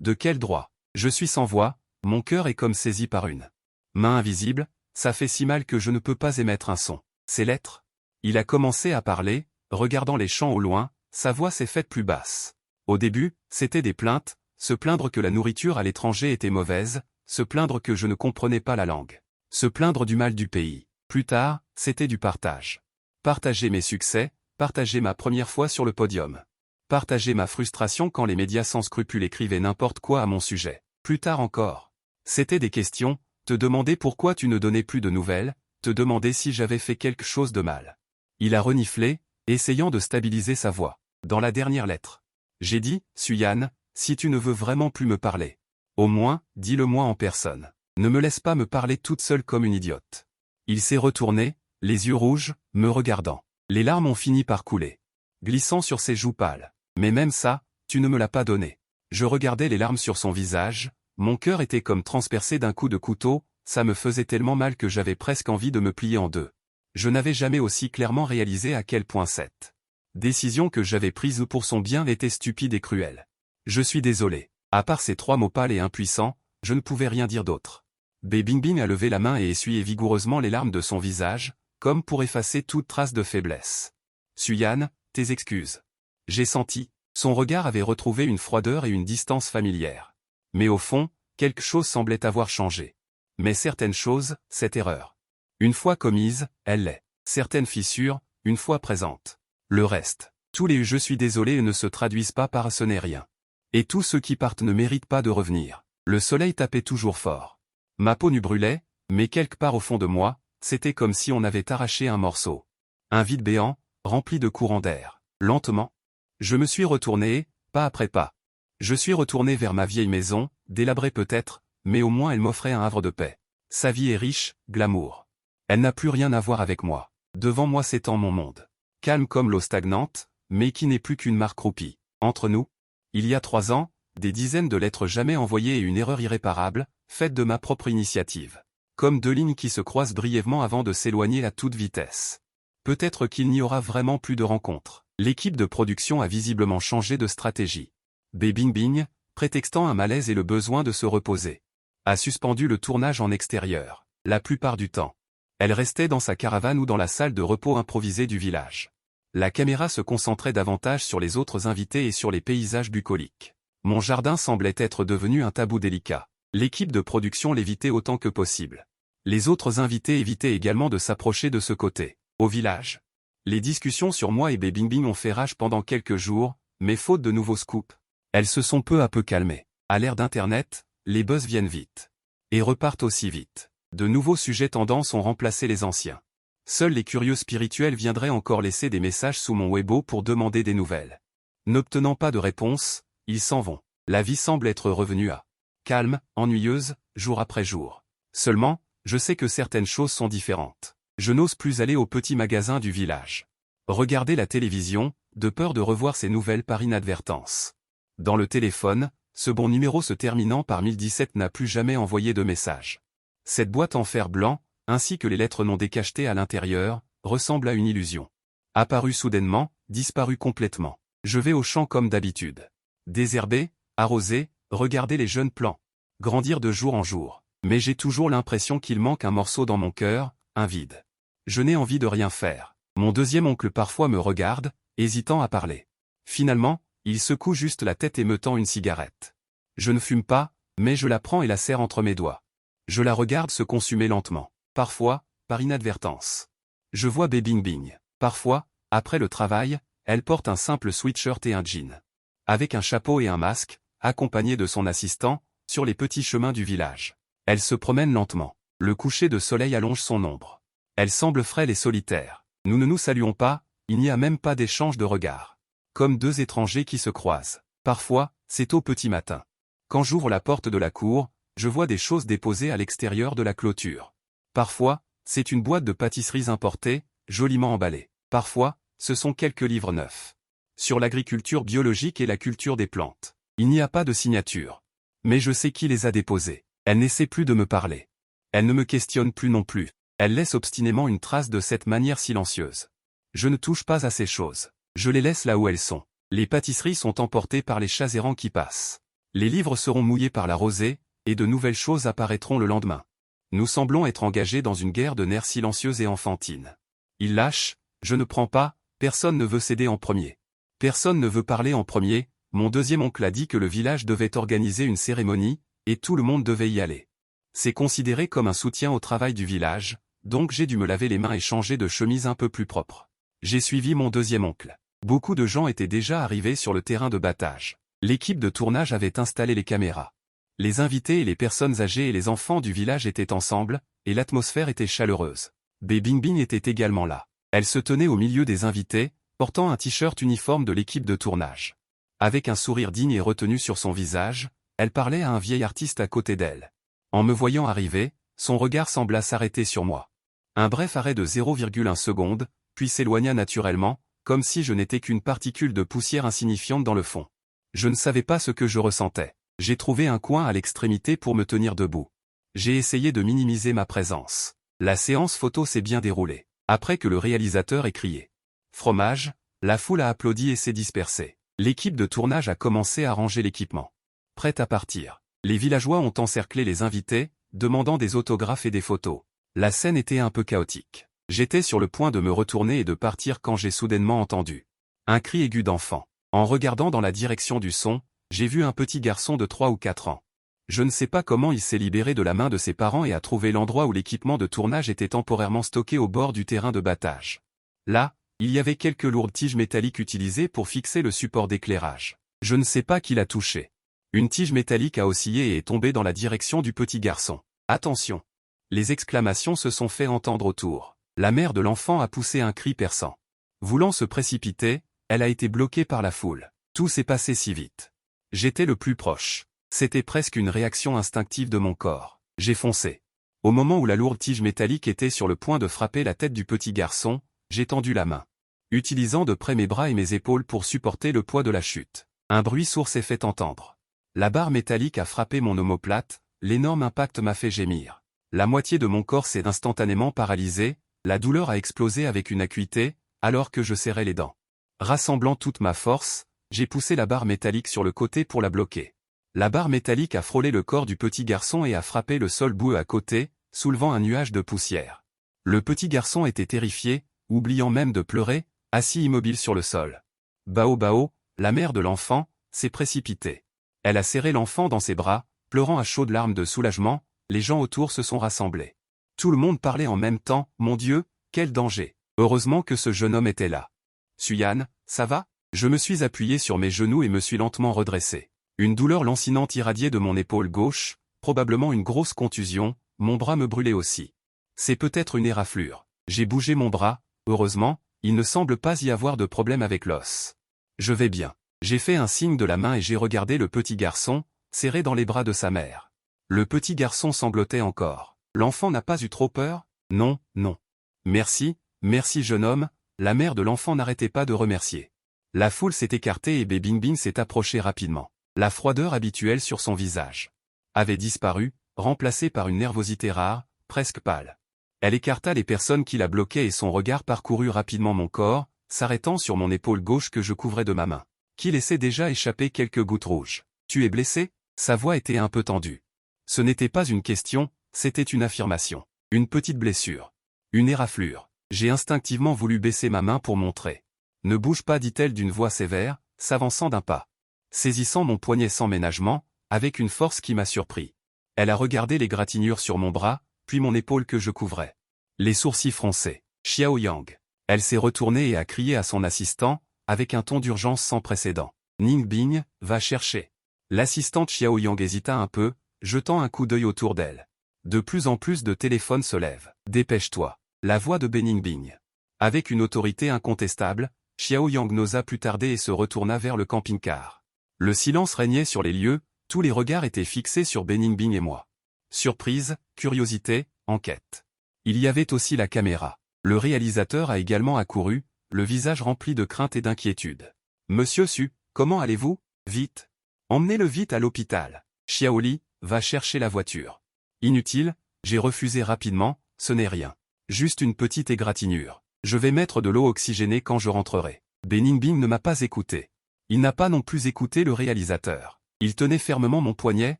De quel droit? Je suis sans voix, mon cœur est comme saisi par une main invisible, ça fait si mal que je ne peux pas émettre un son. Ces lettres? Il a commencé à parler, regardant les champs au loin, sa voix s'est faite plus basse. Au début, c'était des plaintes, se plaindre que la nourriture à l'étranger était mauvaise, se plaindre que je ne comprenais pas la langue. Se plaindre du mal du pays. Plus tard, c'était du partage. Partager mes succès, partager ma première fois sur le podium. Partager ma frustration quand les médias sans scrupules écrivaient n'importe quoi à mon sujet. Plus tard encore. C'était des questions, te demander pourquoi tu ne donnais plus de nouvelles, te demander si j'avais fait quelque chose de mal. Il a reniflé, essayant de stabiliser sa voix. Dans la dernière lettre. J'ai dit, Suyan, si tu ne veux vraiment plus me parler. Au moins, dis-le-moi en personne. Ne me laisse pas me parler toute seule comme une idiote. Il s'est retourné, les yeux rouges, me regardant. Les larmes ont fini par couler. Glissant sur ses joues pâles. Mais même ça, tu ne me l'as pas donné. Je regardais les larmes sur son visage, mon cœur était comme transpercé d'un coup de couteau, ça me faisait tellement mal que j'avais presque envie de me plier en deux. Je n'avais jamais aussi clairement réalisé à quel point cette décision que j'avais prise pour son bien était stupide et cruelle. Je suis désolé. À part ces 3 mots pâles et impuissants, je ne pouvais rien dire d'autre. Beningbin a levé la main et essuyé vigoureusement les larmes de son visage, comme pour effacer toute trace de faiblesse. Suyan, tes excuses. J'ai senti. Son regard avait retrouvé une froideur et une distance familière. Mais au fond, quelque chose semblait avoir changé. Mais certaines choses, cette erreur. Une fois commise, elle l'est. Certaines fissures, une fois présentes. Le reste. Tous les « je suis désolé » ne se traduisent pas par « ce n'est rien ». Et tous ceux qui partent ne méritent pas de revenir. Le soleil tapait toujours fort. Ma peau nu brûlait, mais quelque part au fond de moi, c'était comme si on avait arraché un morceau. Un vide béant, rempli de courants d'air. Lentement. Je me suis retourné, pas après pas. Je suis retourné vers ma vieille maison, délabrée peut-être, mais au moins elle m'offrait un havre de paix. Sa vie est riche, glamour. Elle n'a plus rien à voir avec moi. Devant moi s'étend mon monde. Calme comme l'eau stagnante, mais qui n'est plus qu'une mare croupie. Entre nous, il y a 3 ans, des dizaines de lettres jamais envoyées et une erreur irréparable, faite de ma propre initiative. Comme deux lignes qui se croisent brièvement avant de s'éloigner à toute vitesse. Peut-être qu'il n'y aura vraiment plus de rencontres. L'équipe de production a visiblement changé de stratégie. Bing Bing, prétextant un malaise et le besoin de se reposer, a suspendu le tournage en extérieur. La plupart du temps, elle restait dans sa caravane ou dans la salle de repos improvisée du village. La caméra se concentrait davantage sur les autres invités et sur les paysages bucoliques. Mon jardin semblait être devenu un tabou délicat. L'équipe de production l'évitait autant que possible. Les autres invités évitaient également de s'approcher de ce côté. Au village, les discussions sur moi et Bing Bing ont fait rage pendant quelques jours, mais faute de nouveaux scoops, elles se sont peu à peu calmées. À l'ère d'Internet, les buzz viennent vite. Et repartent aussi vite. De nouveaux sujets tendances ont remplacé les anciens. Seuls les curieux spirituels viendraient encore laisser des messages sous mon Weibo pour demander des nouvelles. N'obtenant pas de réponse, ils s'en vont. La vie semble être revenue à calme, ennuyeuse, jour après jour. Seulement, je sais que certaines choses sont différentes. Je n'ose plus aller au petit magasin du village. Regarder la télévision, de peur de revoir ces nouvelles par inadvertance. Dans le téléphone, ce bon numéro se terminant par 1017 n'a plus jamais envoyé de message. Cette boîte en fer blanc, ainsi que les lettres non décachetées à l'intérieur, ressemble à une illusion. Apparue soudainement, disparue complètement. Je vais au champ comme d'habitude. Désherber, arroser, regarder les jeunes plants. Grandir de jour en jour. Mais j'ai toujours l'impression qu'il manque un morceau dans mon cœur, un vide. Je n'ai envie de rien faire. Mon deuxième oncle parfois me regarde, hésitant à parler. Finalement, il secoue juste la tête et me tend une cigarette. Je ne fume pas, mais je la prends et la serre entre mes doigts. Je la regarde se consumer lentement. Parfois, par inadvertance. Je vois Bing Bing. Parfois, après le travail, elle porte un simple sweatshirt et un jean. Avec un chapeau et un masque, accompagnée de son assistant, sur les petits chemins du village. Elle se promène lentement. Le coucher de soleil allonge son ombre. Elle semble frêle et solitaire. Nous ne nous saluons pas, il n'y a même pas d'échange de regards. Comme deux étrangers qui se croisent. Parfois, c'est au petit matin. Quand j'ouvre la porte de la cour, je vois des choses déposées à l'extérieur de la clôture. Parfois, c'est une boîte de pâtisseries importée, joliment emballée. Parfois, ce sont quelques livres neufs. Sur l'agriculture biologique et la culture des plantes. Il n'y a pas de signature. Mais je sais qui les a déposées. Elle n'essaie plus de me parler. Elle ne me questionne plus non plus. Elle laisse obstinément une trace de cette manière silencieuse. Je ne touche pas à ces choses. Je les laisse là où elles sont. Les pâtisseries sont emportées par les chats errants qui passent. Les livres seront mouillés par la rosée, et de nouvelles choses apparaîtront le lendemain. Nous semblons être engagés dans une guerre de nerfs silencieuse et enfantine. Il lâche, je ne prends pas, personne ne veut céder en premier. Personne ne veut parler en premier, mon deuxième oncle a dit que le village devait organiser une cérémonie, et tout le monde devait y aller. C'est considéré comme un soutien au travail du village, donc j'ai dû me laver les mains et changer de chemise un peu plus propre. J'ai suivi mon deuxième oncle. Beaucoup de gens étaient déjà arrivés sur le terrain de battage. L'équipe de tournage avait installé les caméras. Les invités et les personnes âgées et les enfants du village étaient ensemble, et l'atmosphère était chaleureuse. Bing Bing était également là. Elle se tenait au milieu des invités, portant un t-shirt uniforme de l'équipe de tournage. Avec un sourire digne et retenu sur son visage, elle parlait à un vieil artiste à côté d'elle. En me voyant arriver, son regard sembla s'arrêter sur moi. Un bref arrêt de 0,1 seconde, puis s'éloigna naturellement, comme si je n'étais qu'une particule de poussière insignifiante dans le fond. Je ne savais pas ce que je ressentais. J'ai trouvé un coin à l'extrémité pour me tenir debout. J'ai essayé de minimiser ma présence. La séance photo s'est bien déroulée. Après que le réalisateur ait crié « Fromage », la foule a applaudi et s'est dispersée. L'équipe de tournage a commencé à ranger l'équipement. Prête à partir. Les villageois ont encerclé les invités, demandant des autographes et des photos. La scène était un peu chaotique. J'étais sur le point de me retourner et de partir quand j'ai soudainement entendu un cri aigu d'enfant. En regardant dans la direction du son, j'ai vu un petit garçon de 3 ou 4 ans. Je ne sais pas comment il s'est libéré de la main de ses parents et a trouvé l'endroit où l'équipement de tournage était temporairement stocké au bord du terrain de battage. Là, il y avait quelques lourdes tiges métalliques utilisées pour fixer le support d'éclairage. Je ne sais pas qui l'a touché. Une tige métallique a oscillé et est tombée dans la direction du petit garçon. Attention! Les exclamations se sont fait entendre autour. La mère de l'enfant a poussé un cri perçant. Voulant se précipiter, elle a été bloquée par la foule. Tout s'est passé si vite. J'étais le plus proche. C'était presque une réaction instinctive de mon corps. J'ai foncé. Au moment où la lourde tige métallique était sur le point de frapper la tête du petit garçon, j'ai tendu la main, utilisant de près mes bras et mes épaules pour supporter le poids de la chute. Un bruit sourd s'est fait entendre. La barre métallique a frappé mon omoplate, l'énorme impact m'a fait gémir. La moitié de mon corps s'est instantanément paralysée, la douleur a explosé avec une acuité, alors que je serrais les dents. Rassemblant toute ma force, j'ai poussé la barre métallique sur le côté pour la bloquer. La barre métallique a frôlé le corps du petit garçon et a frappé le sol boueux à côté, soulevant un nuage de poussière. Le petit garçon était terrifié, oubliant même de pleurer, assis immobile sur le sol. Bao Bao, la mère de l'enfant, s'est précipitée. Elle a serré l'enfant dans ses bras, pleurant à chaudes larmes de soulagement, les gens autour se sont rassemblés. Tout le monde parlait en même temps, mon Dieu, quel danger. Heureusement que ce jeune homme était là. Suyan, ça va? Je me suis appuyé sur mes genoux et me suis lentement redressé. Une douleur lancinante irradiait de mon épaule gauche, probablement une grosse contusion, mon bras me brûlait aussi. C'est peut-être une éraflure. J'ai bougé mon bras, heureusement, il ne semble pas y avoir de problème avec l'os. Je vais bien. J'ai fait un signe de la main et j'ai regardé le petit garçon, serré dans les bras de sa mère. Le petit garçon sanglotait encore. L'enfant n'a pas eu trop peur? Non, non. Merci, merci jeune homme, la mère de l'enfant n'arrêtait pas de remercier. La foule s'est écartée et Bingbing s'est approché rapidement. La froideur habituelle sur son visage avait disparu, remplacée par une nervosité rare, presque pâle. Elle écarta les personnes qui la bloquaient et son regard parcourut rapidement mon corps, s'arrêtant sur mon épaule gauche que je couvrais de ma main, qui laissait déjà échapper quelques gouttes rouges. Tu es blessé? Sa voix était un peu tendue. Ce n'était pas une question, c'était une affirmation. Une petite blessure. Une éraflure. J'ai instinctivement voulu baisser ma main pour montrer. Ne bouge pas, dit-elle d'une voix sévère, s'avançant d'un pas. Saisissant mon poignet sans ménagement, avec une force qui m'a surpris. Elle a regardé les gratignures sur mon bras, puis mon épaule que je couvrais. Les sourcils froncés. Xiao Yang. Elle s'est retournée et a crié à son assistant, avec un ton d'urgence sans précédent. Ningbing, va chercher. L'assistante Xiao Yang hésita un peu, jetant un coup d'œil autour d'elle. De plus en plus de téléphones se lèvent. Dépêche-toi. La voix de Bingbing. Avec une autorité incontestable, Xiao Yang n'osa plus tarder et se retourna vers le camping-car. Le silence régnait sur les lieux, tous les regards étaient fixés sur Bingbing et moi. Surprise, curiosité, enquête. Il y avait aussi la caméra. Le réalisateur a également accouru, le visage rempli de crainte et d'inquiétude. Monsieur Su, comment allez-vous? Vite. Emmenez-le vite à l'hôpital. Xiaoli, va chercher la voiture. Inutile, j'ai refusé rapidement, ce n'est rien. Juste une petite égratignure. Je vais mettre de l'eau oxygénée quand je rentrerai. Bingbing ne m'a pas écouté. Il n'a pas non plus écouté le réalisateur. Il tenait fermement mon poignet,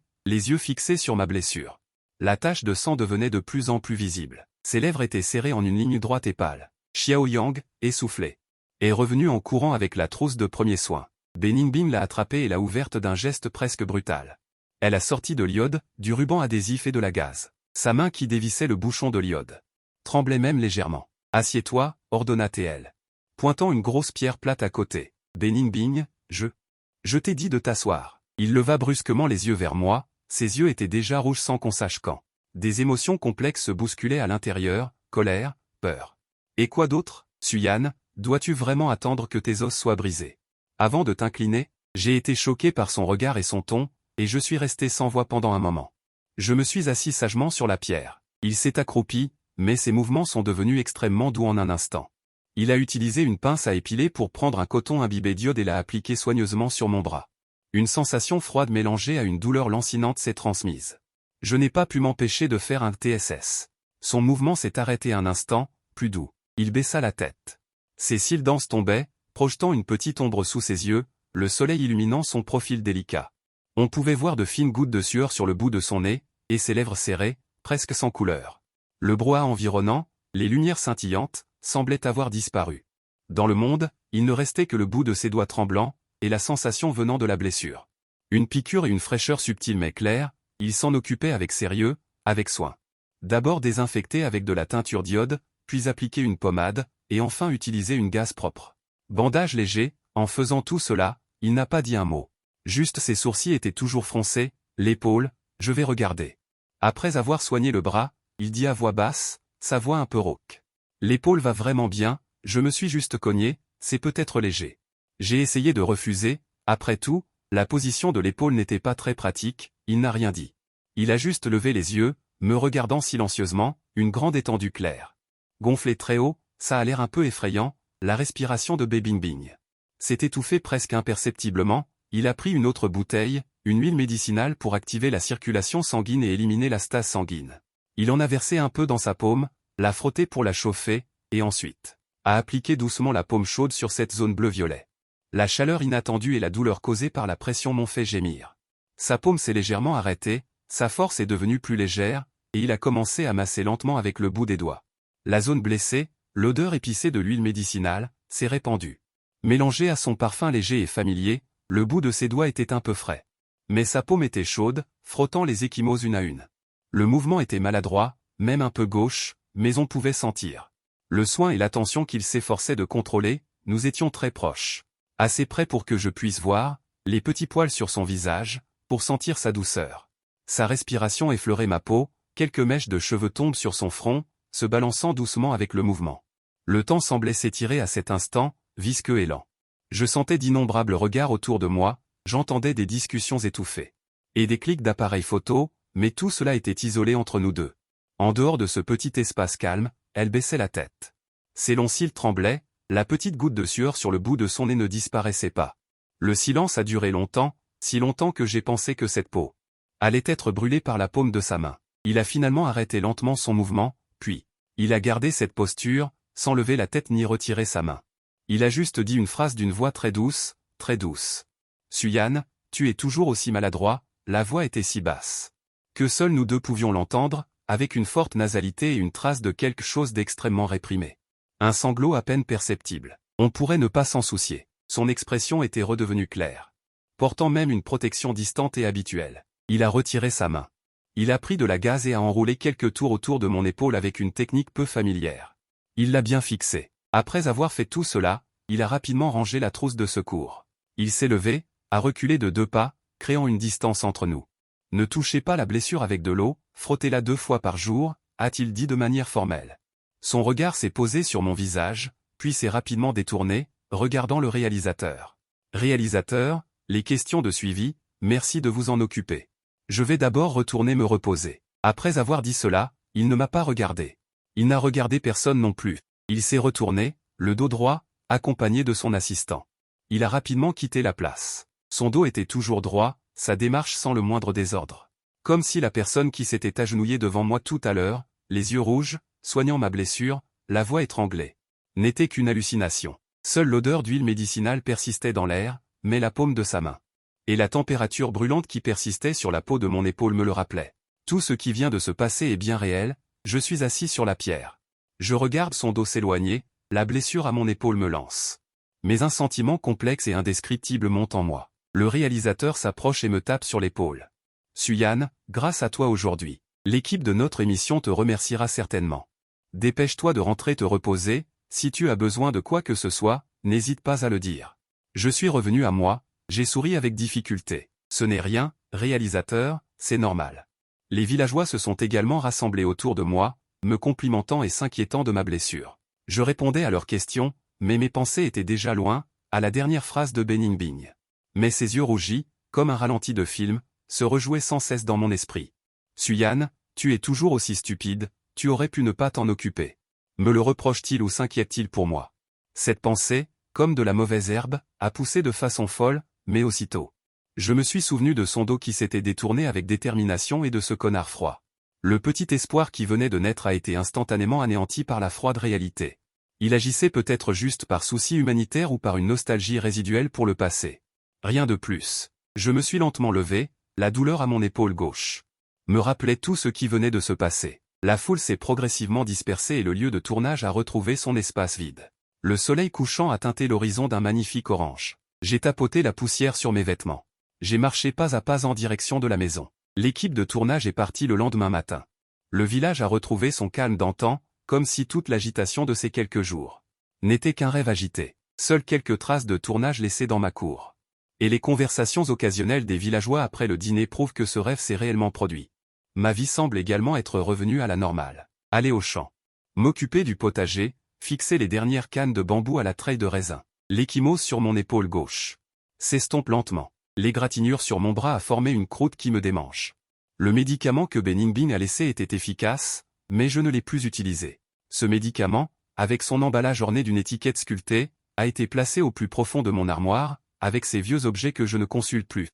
les yeux fixés sur ma blessure. La tache de sang devenait de plus en plus visible. Ses lèvres étaient serrées en une ligne droite et pâle. Xiao Yang, essoufflé, est revenu en courant avec la trousse de premiers soins. Bingbing l'a attrapée et l'a ouverte d'un geste presque brutal. Elle a sorti de l'iode, du ruban adhésif et de la gaze. Sa main qui dévissait le bouchon de l'iode tremblait même légèrement. Assieds-toi, ordonna-t-elle, pointant une grosse pierre plate à côté. Bingbing, je t'ai dit de t'asseoir. Il leva brusquement les yeux vers moi, ses yeux étaient déjà rouges sans qu'on sache quand. Des émotions complexes se bousculaient à l'intérieur, colère, peur. Et quoi d'autre? Suyan, dois-tu vraiment attendre que tes os soient brisés? Avant de t'incliner, j'ai été choqué par son regard et son ton, et je suis resté sans voix pendant un moment. Je me suis assis sagement sur la pierre. Il s'est accroupi, mais ses mouvements sont devenus extrêmement doux en un instant. Il a utilisé une pince à épiler pour prendre un coton imbibé d'iode et l'a appliqué soigneusement sur mon bras. Une sensation froide mélangée à une douleur lancinante s'est transmise. Je n'ai pas pu m'empêcher de faire un TSS. Son mouvement s'est arrêté un instant, plus doux. Il baissa la tête. Ses cils denses tombaient, projetant une petite ombre sous ses yeux, le soleil illuminant son profil délicat. On pouvait voir de fines gouttes de sueur sur le bout de son nez, et ses lèvres serrées, presque sans couleur. Le brouhaha environnant, les lumières scintillantes, semblaient avoir disparu. Dans le monde, il ne restait que le bout de ses doigts tremblants, et la sensation venant de la blessure. Une piqûre et une fraîcheur subtile mais claire, il s'en occupait avec sérieux, avec soin. D'abord désinfecter avec de la teinture d'iode, puis appliquer une pommade, et enfin utiliser une gaze propre. Bandage léger, en faisant tout cela, il n'a pas dit un mot. Juste ses sourcils étaient toujours froncés, l'épaule, je vais regarder. Après avoir soigné le bras, il dit à voix basse, sa voix un peu rauque. L'épaule va vraiment bien, je me suis juste cogné, c'est peut-être léger. J'ai essayé de refuser, après tout, la position de l'épaule n'était pas très pratique, il n'a rien dit. Il a juste levé les yeux, me regardant silencieusement, une grande étendue claire. Gonflé très haut, ça a l'air un peu effrayant, la respiration de Bingbing s'est étouffée presque imperceptiblement, il a pris une autre bouteille, une huile médicinale pour activer la circulation sanguine et éliminer la stase sanguine. Il en a versé un peu dans sa paume, l'a frotté pour la chauffer, et ensuite a appliqué doucement la paume chaude sur cette zone bleu-violet. La chaleur inattendue et la douleur causée par la pression m'ont fait gémir. Sa paume s'est légèrement arrêtée, sa force est devenue plus légère, et il a commencé à masser lentement avec le bout des doigts. La zone blessée, l'odeur épicée de l'huile médicinale, s'est répandue. Mélangée à son parfum léger et familier, le bout de ses doigts était un peu frais. Mais sa paume était chaude, frottant les ecchymoses une à une. Le mouvement était maladroit, même un peu gauche, mais on pouvait sentir le soin et l'attention qu'il s'efforçait de contrôler. Nous étions très proches. Assez près pour que je puisse voir les petits poils sur son visage, pour sentir sa douceur. Sa respiration effleurait ma peau, quelques mèches de cheveux tombent sur son front, se balançant doucement avec le mouvement. Le temps semblait s'étirer à cet instant, visqueux et lent. Je sentais d'innombrables regards autour de moi, j'entendais des discussions étouffées. Et des clics d'appareils photo, mais tout cela était isolé entre nous deux. En dehors de ce petit espace calme, elle baissait la tête. Ses longs cils tremblaient, la petite goutte de sueur sur le bout de son nez ne disparaissait pas. Le silence a duré longtemps, si longtemps que j'ai pensé que cette peau allait être brûlée par la paume de sa main. Il a finalement arrêté lentement son mouvement, puis il a gardé cette posture, sans lever la tête ni retirer sa main. Il a juste dit une phrase d'une voix très douce, très douce. « Suyan, tu es toujours aussi maladroit », la voix était si basse que seuls nous deux pouvions l'entendre, avec une forte nasalité et une trace de quelque chose d'extrêmement réprimé. Un sanglot à peine perceptible. On pourrait ne pas s'en soucier. Son expression était redevenue claire. Portant même une protection distante et habituelle. Il a retiré sa main. Il a pris de la gaze et a enroulé quelques tours autour de mon épaule avec une technique peu familière. Il l'a bien fixé. Après avoir fait tout cela, il a rapidement rangé la trousse de secours. Il s'est levé, a reculé de 2 pas, créant une distance entre nous. Ne touchez pas la blessure avec de l'eau, frottez-la 2 fois par jour, a-t-il dit de manière formelle. Son regard s'est posé sur mon visage, puis s'est rapidement détourné, regardant le réalisateur. Réalisateur, les questions de suivi, merci de vous en occuper. Je vais d'abord retourner me reposer. Après avoir dit cela, il ne m'a pas regardé. Il n'a regardé personne non plus. Il s'est retourné, le dos droit, accompagné de son assistant. Il a rapidement quitté la place. Son dos était toujours droit, sa démarche sans le moindre désordre. Comme si la personne qui s'était agenouillée devant moi tout à l'heure, les yeux rouges, soignant ma blessure, la voix étranglée, n'était qu'une hallucination. Seule l'odeur d'huile médicinale persistait dans l'air, mais la paume de sa main. Et la température brûlante qui persistait sur la peau de mon épaule me le rappelait. Tout ce qui vient de se passer est bien réel, je suis assis sur la pierre. Je regarde son dos s'éloigner, la blessure à mon épaule me lance. Mais un sentiment complexe et indescriptible monte en moi. Le réalisateur s'approche et me tape sur l'épaule. Suyan, grâce à toi aujourd'hui, l'équipe de notre émission te remerciera certainement. Dépêche-toi de rentrer te reposer, si tu as besoin de quoi que ce soit, n'hésite pas à le dire. Je suis revenu à moi, j'ai souri avec difficulté. Ce n'est rien, réalisateur, c'est normal. Les villageois se sont également rassemblés autour de moi, me complimentant et s'inquiétant de ma blessure. Je répondais à leurs questions, mais mes pensées étaient déjà loin, à la dernière phrase de Beningbing. Mais ses yeux rougis, comme un ralenti de film, se rejouaient sans cesse dans mon esprit. Suyan, tu es toujours aussi stupide, tu aurais pu ne pas t'en occuper. Me le reproche-t-il ou s'inquiète-t-il pour moi? Cette pensée, comme de la mauvaise herbe, a poussé de façon folle, mais aussitôt. Je me suis souvenu de son dos qui s'était détourné avec détermination et de ce connard froid. Le petit espoir qui venait de naître a été instantanément anéanti par la froide réalité. Il agissait peut-être juste par souci humanitaire ou par une nostalgie résiduelle pour le passé. Rien de plus. Je me suis lentement levé, la douleur à mon épaule gauche me rappelait tout ce qui venait de se passer. La foule s'est progressivement dispersée et le lieu de tournage a retrouvé son espace vide. Le soleil couchant a teinté l'horizon d'un magnifique orange. J'ai tapoté la poussière sur mes vêtements. J'ai marché pas à pas en direction de la maison. L'équipe de tournage est partie le lendemain matin. Le village a retrouvé son calme d'antan, comme si toute l'agitation de ces quelques jours n'était qu'un rêve agité. Seules quelques traces de tournage laissées dans ma cour. Et les conversations occasionnelles des villageois après le dîner prouvent que ce rêve s'est réellement produit. Ma vie semble également être revenue à la normale. Aller au champ. M'occuper du potager, fixer les dernières cannes de bambou à la treille de raisin. L'ecchymose sur mon épaule gauche s'estompe lentement. L'égratignure sur mon bras a formé une croûte qui me démange. Le médicament que Beningbing a laissé était efficace, mais je ne l'ai plus utilisé. Ce médicament, avec son emballage orné d'une étiquette sculptée, a été placé au plus profond de mon armoire, avec ces vieux objets que je ne consulte plus.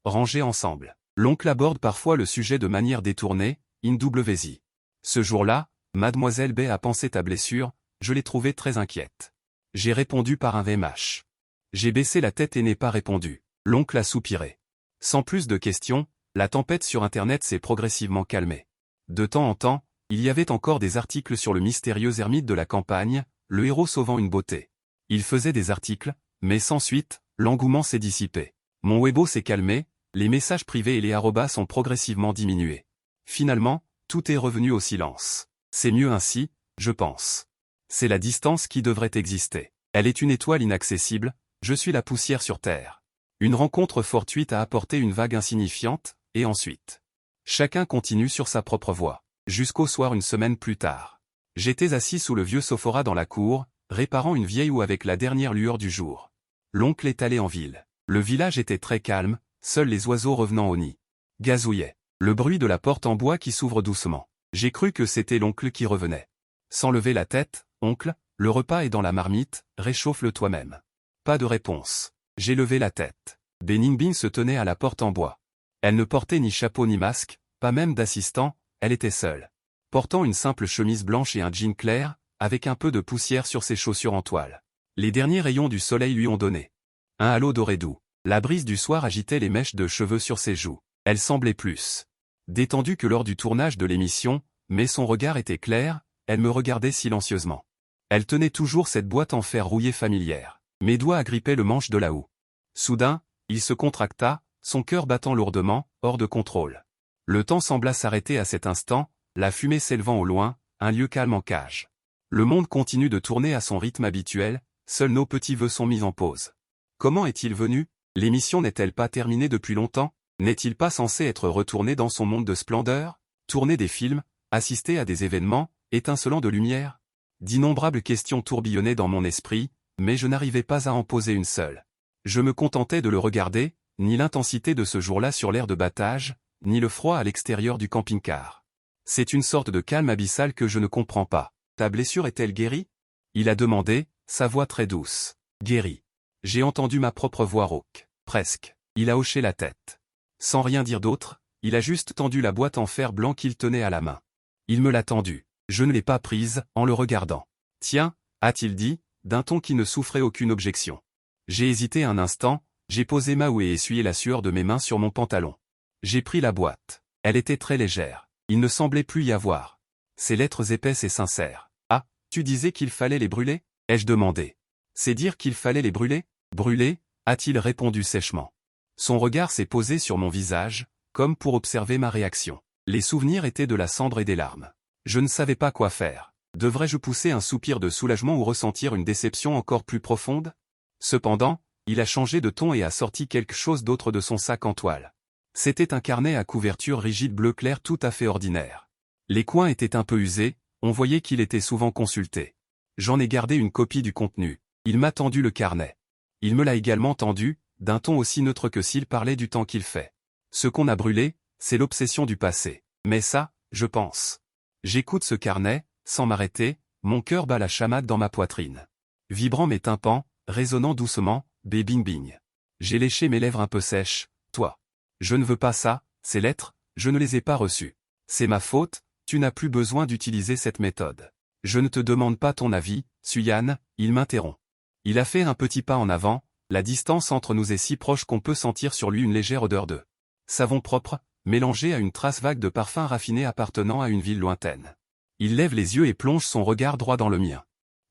rangés ensemble. L'oncle aborde parfois le sujet de manière détournée, INWZ. Ce jour-là, Mademoiselle B a pansé ta blessure, je l'ai trouvée très inquiète. J'ai répondu par un VMH. J'ai baissé la tête et n'ai pas répondu. L'oncle a soupiré. Sans plus de questions, la tempête sur Internet s'est progressivement calmée. De temps en temps, il y avait encore des articles sur le mystérieux ermite de la campagne, le héros sauvant une beauté. Il faisait des articles, mais sans suite, l'engouement s'est dissipé. Mon Weibo s'est calmé, les messages privés et les arrobas ont progressivement diminué. Finalement, tout est revenu au silence. C'est mieux ainsi, je pense. C'est la distance qui devrait exister. Elle est une étoile inaccessible, je suis la poussière sur Terre. Une rencontre fortuite a apporté une vague insignifiante, et ensuite. Chacun continue sur sa propre voie. Jusqu'au soir une semaine plus tard. J'étais assis sous le vieux sophora dans la cour, réparant une vieille houe avec la dernière lueur du jour. L'oncle est allé en ville. Le village était très calme, seuls les oiseaux revenant au nid gazouillaient. Le bruit de la porte en bois qui s'ouvre doucement. J'ai cru que c'était l'oncle qui revenait. Sans lever la tête, oncle, le repas est dans la marmite, réchauffe-le toi-même. Pas de réponse. J'ai levé la tête. Beningbing se tenait à la porte en bois. Elle ne portait ni chapeau ni masque, pas même d'assistant, elle était seule. Portant une simple chemise blanche et un jean clair, avec un peu de poussière sur ses chaussures en toile. Les derniers rayons du soleil lui ont donné un halo doré doux. La brise du soir agitait les mèches de cheveux sur ses joues. Elle semblait plus détendue que lors du tournage de l'émission, mais son regard était clair, elle me regardait silencieusement. Elle tenait toujours cette boîte en fer rouillé familière. Mes doigts agrippaient le manche de la houe. Soudain, il se contracta, son cœur battant lourdement, hors de contrôle. Le temps sembla s'arrêter à cet instant, la fumée s'élevant au loin, un lieu calme en cage. Le monde continue de tourner à son rythme habituel, seuls nos petits vœux sont mis en pause. Comment est-il venu? L'émission n'est-elle pas terminée depuis longtemps? N'est-il pas censé être retourné dans son monde de splendeur? Tourner des films, assister à des événements, étincelants de lumière? D'innombrables questions tourbillonnaient dans mon esprit, mais je n'arrivais pas à en poser une seule. Je me contentais de le regarder, ni l'intensité de ce jour-là sur l'aire de battage, ni le froid à l'extérieur du camping-car. C'est une sorte de calme abyssal que je ne comprends pas. Ta blessure est-elle guérie? Il a demandé, sa voix très douce. Guérie. J'ai entendu ma propre voix rauque. Presque. Il a hoché la tête. Sans rien dire d'autre, il a juste tendu la boîte en fer blanc qu'il tenait à la main. Il me l'a tendue. Je ne l'ai pas prise, en le regardant. Tiens, a-t-il dit, d'un ton qui ne souffrait aucune objection. J'ai hésité un instant, j'ai posé ma houe et essuyé la sueur de mes mains sur mon pantalon. J'ai pris la boîte. Elle était très légère. Il ne semblait plus y avoir. Ces lettres épaisses et sincères. Ah, tu disais qu'il fallait les brûler? Ai-je demandé. C'est dire qu'il fallait les brûler? Brûler, a-t-il répondu sèchement. Son regard s'est posé sur mon visage, comme pour observer ma réaction. Les souvenirs étaient de la cendre et des larmes. Je ne savais pas quoi faire. Devrais-je pousser un soupir de soulagement ou ressentir une déception encore plus profonde? Cependant, il a changé de ton et a sorti quelque chose d'autre de son sac en toile. C'était un carnet à couverture rigide bleu clair tout à fait ordinaire. Les coins étaient un peu usés, on voyait qu'il était souvent consulté. J'en ai gardé une copie du contenu. Il m'a tendu le carnet. Il me l'a également tendu, d'un ton aussi neutre que s'il parlait du temps qu'il fait. Ce qu'on a brûlé, c'est l'obsession du passé. Mais ça, je pense. J'écoute ce carnet, sans m'arrêter, mon cœur bat la chamade dans ma poitrine. Vibrant mes tympans, résonnant doucement, bing. J'ai léché mes lèvres un peu sèches, toi. Je ne veux pas ça, ces lettres, je ne les ai pas reçues. C'est ma faute, tu n'as plus besoin d'utiliser cette méthode. Je ne te demande pas ton avis, Suyan, il m'interrompt. Il a fait un petit pas en avant, la distance entre nous est si proche qu'on peut sentir sur lui une légère odeur de savon propre, mélangée à une trace vague de parfum raffiné appartenant à une ville lointaine. Il lève les yeux et plonge son regard droit dans le mien.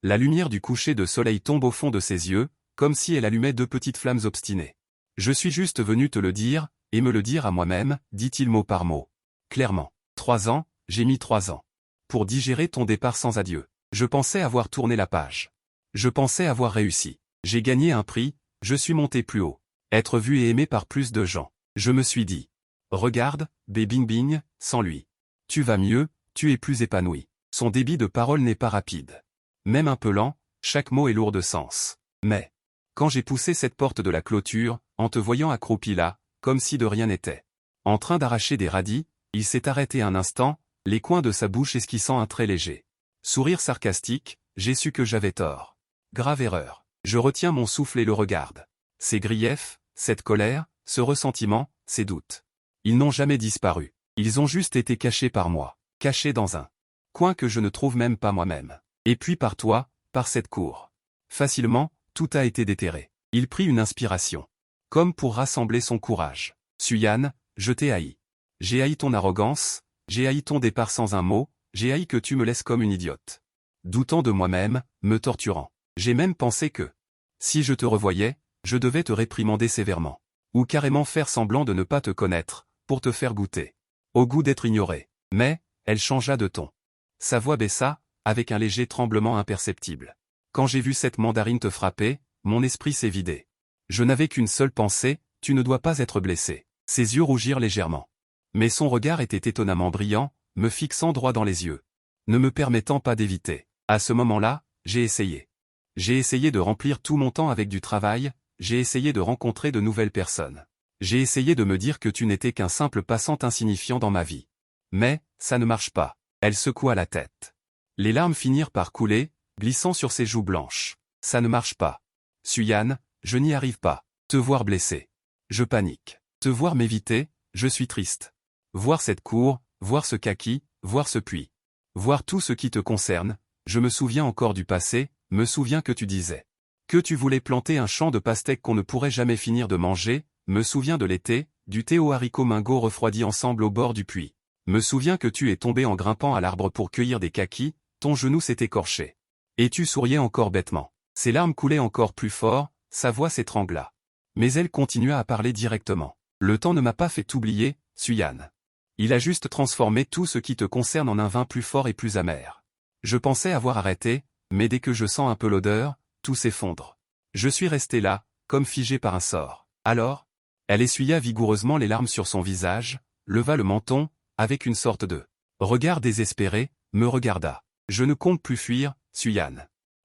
La lumière du coucher de soleil tombe au fond de ses yeux, comme si elle allumait deux petites flammes obstinées. Je suis juste venu te le dire, et me le dire à moi-même, dit-il mot par mot. Clairement. 3 ans, j'ai mis 3 ans. Pour digérer ton départ sans adieu. Je pensais avoir tourné la page. Je pensais avoir réussi. J'ai gagné un prix, je suis monté plus haut. Être vu et aimé par plus de gens. Je me suis dit. Regarde, bing, sans lui. Tu vas mieux, tu es plus épanoui. Son débit de parole n'est pas rapide. Même un peu lent, chaque mot est lourd de sens. Mais, quand j'ai poussé cette porte de la clôture, en te voyant accroupi là, comme si de rien n'était. En train d'arracher des radis, il s'est arrêté un instant, les coins de sa bouche esquissant un trait léger. Sourire sarcastique, j'ai su que j'avais tort. Grave erreur. Je retiens mon souffle et le regarde. Ces griefs, cette colère, ce ressentiment, ces doutes. Ils n'ont jamais disparu. Ils ont juste été cachés par moi. Cachés dans un coin que je ne trouve même pas moi-même. Et puis par toi, par cette cour. Facilement, tout a été déterré. Il prit une inspiration. Comme pour rassembler son courage. Suyan, je t'ai haï. J'ai haï ton arrogance, j'ai haï ton départ sans un mot, j'ai haï que tu me laisses comme une idiote. Doutant de moi-même, me torturant. J'ai même pensé que, si je te revoyais, je devais te réprimander sévèrement. Ou carrément faire semblant de ne pas te connaître, pour te faire goûter au goût d'être ignoré. Mais, elle changea de ton. Sa voix baissa, avec un léger tremblement imperceptible. Quand j'ai vu cette mandarine te frapper, mon esprit s'est vidé. Je n'avais qu'une seule pensée, tu ne dois pas être blessé. Ses yeux rougirent légèrement. Mais son regard était étonnamment brillant, me fixant droit dans les yeux. Ne me permettant pas d'éviter. À ce moment-là, j'ai essayé. J'ai essayé de remplir tout mon temps avec du travail, j'ai essayé de rencontrer de nouvelles personnes. J'ai essayé de me dire que tu n'étais qu'un simple passant insignifiant dans ma vie. Mais, ça ne marche pas. Elle secoua la tête. Les larmes finirent par couler, glissant sur ses joues blanches. Ça ne marche pas. Suyan, je n'y arrive pas. Te voir blessé. Je panique. Te voir m'éviter, je suis triste. Voir cette cour, voir ce kaki, voir ce puits. Voir tout ce qui te concerne, je me souviens encore du passé, me souviens que tu disais. Que tu voulais planter un champ de pastèques qu'on ne pourrait jamais finir de manger, me souviens de l'été, du thé aux haricots mingots refroidis ensemble au bord du puits. Me souviens que tu es tombé en grimpant à l'arbre pour cueillir des kakis, ton genou s'est écorché. Et tu souriais encore bêtement. Ses larmes coulaient encore plus fort, sa voix s'étrangla. Mais elle continua à parler directement. Le temps ne m'a pas fait t'oublier, Suyan. Il a juste transformé tout ce qui te concerne en un vin plus fort et plus amer. Je pensais avoir arrêté, mais dès que je sens un peu l'odeur, tout s'effondre. Je suis resté là, comme figé par un sort. Alors? Elle essuya vigoureusement les larmes sur son visage, leva le menton, avec une sorte de regard désespéré, me regarda. Je ne compte plus fuir, Suyan.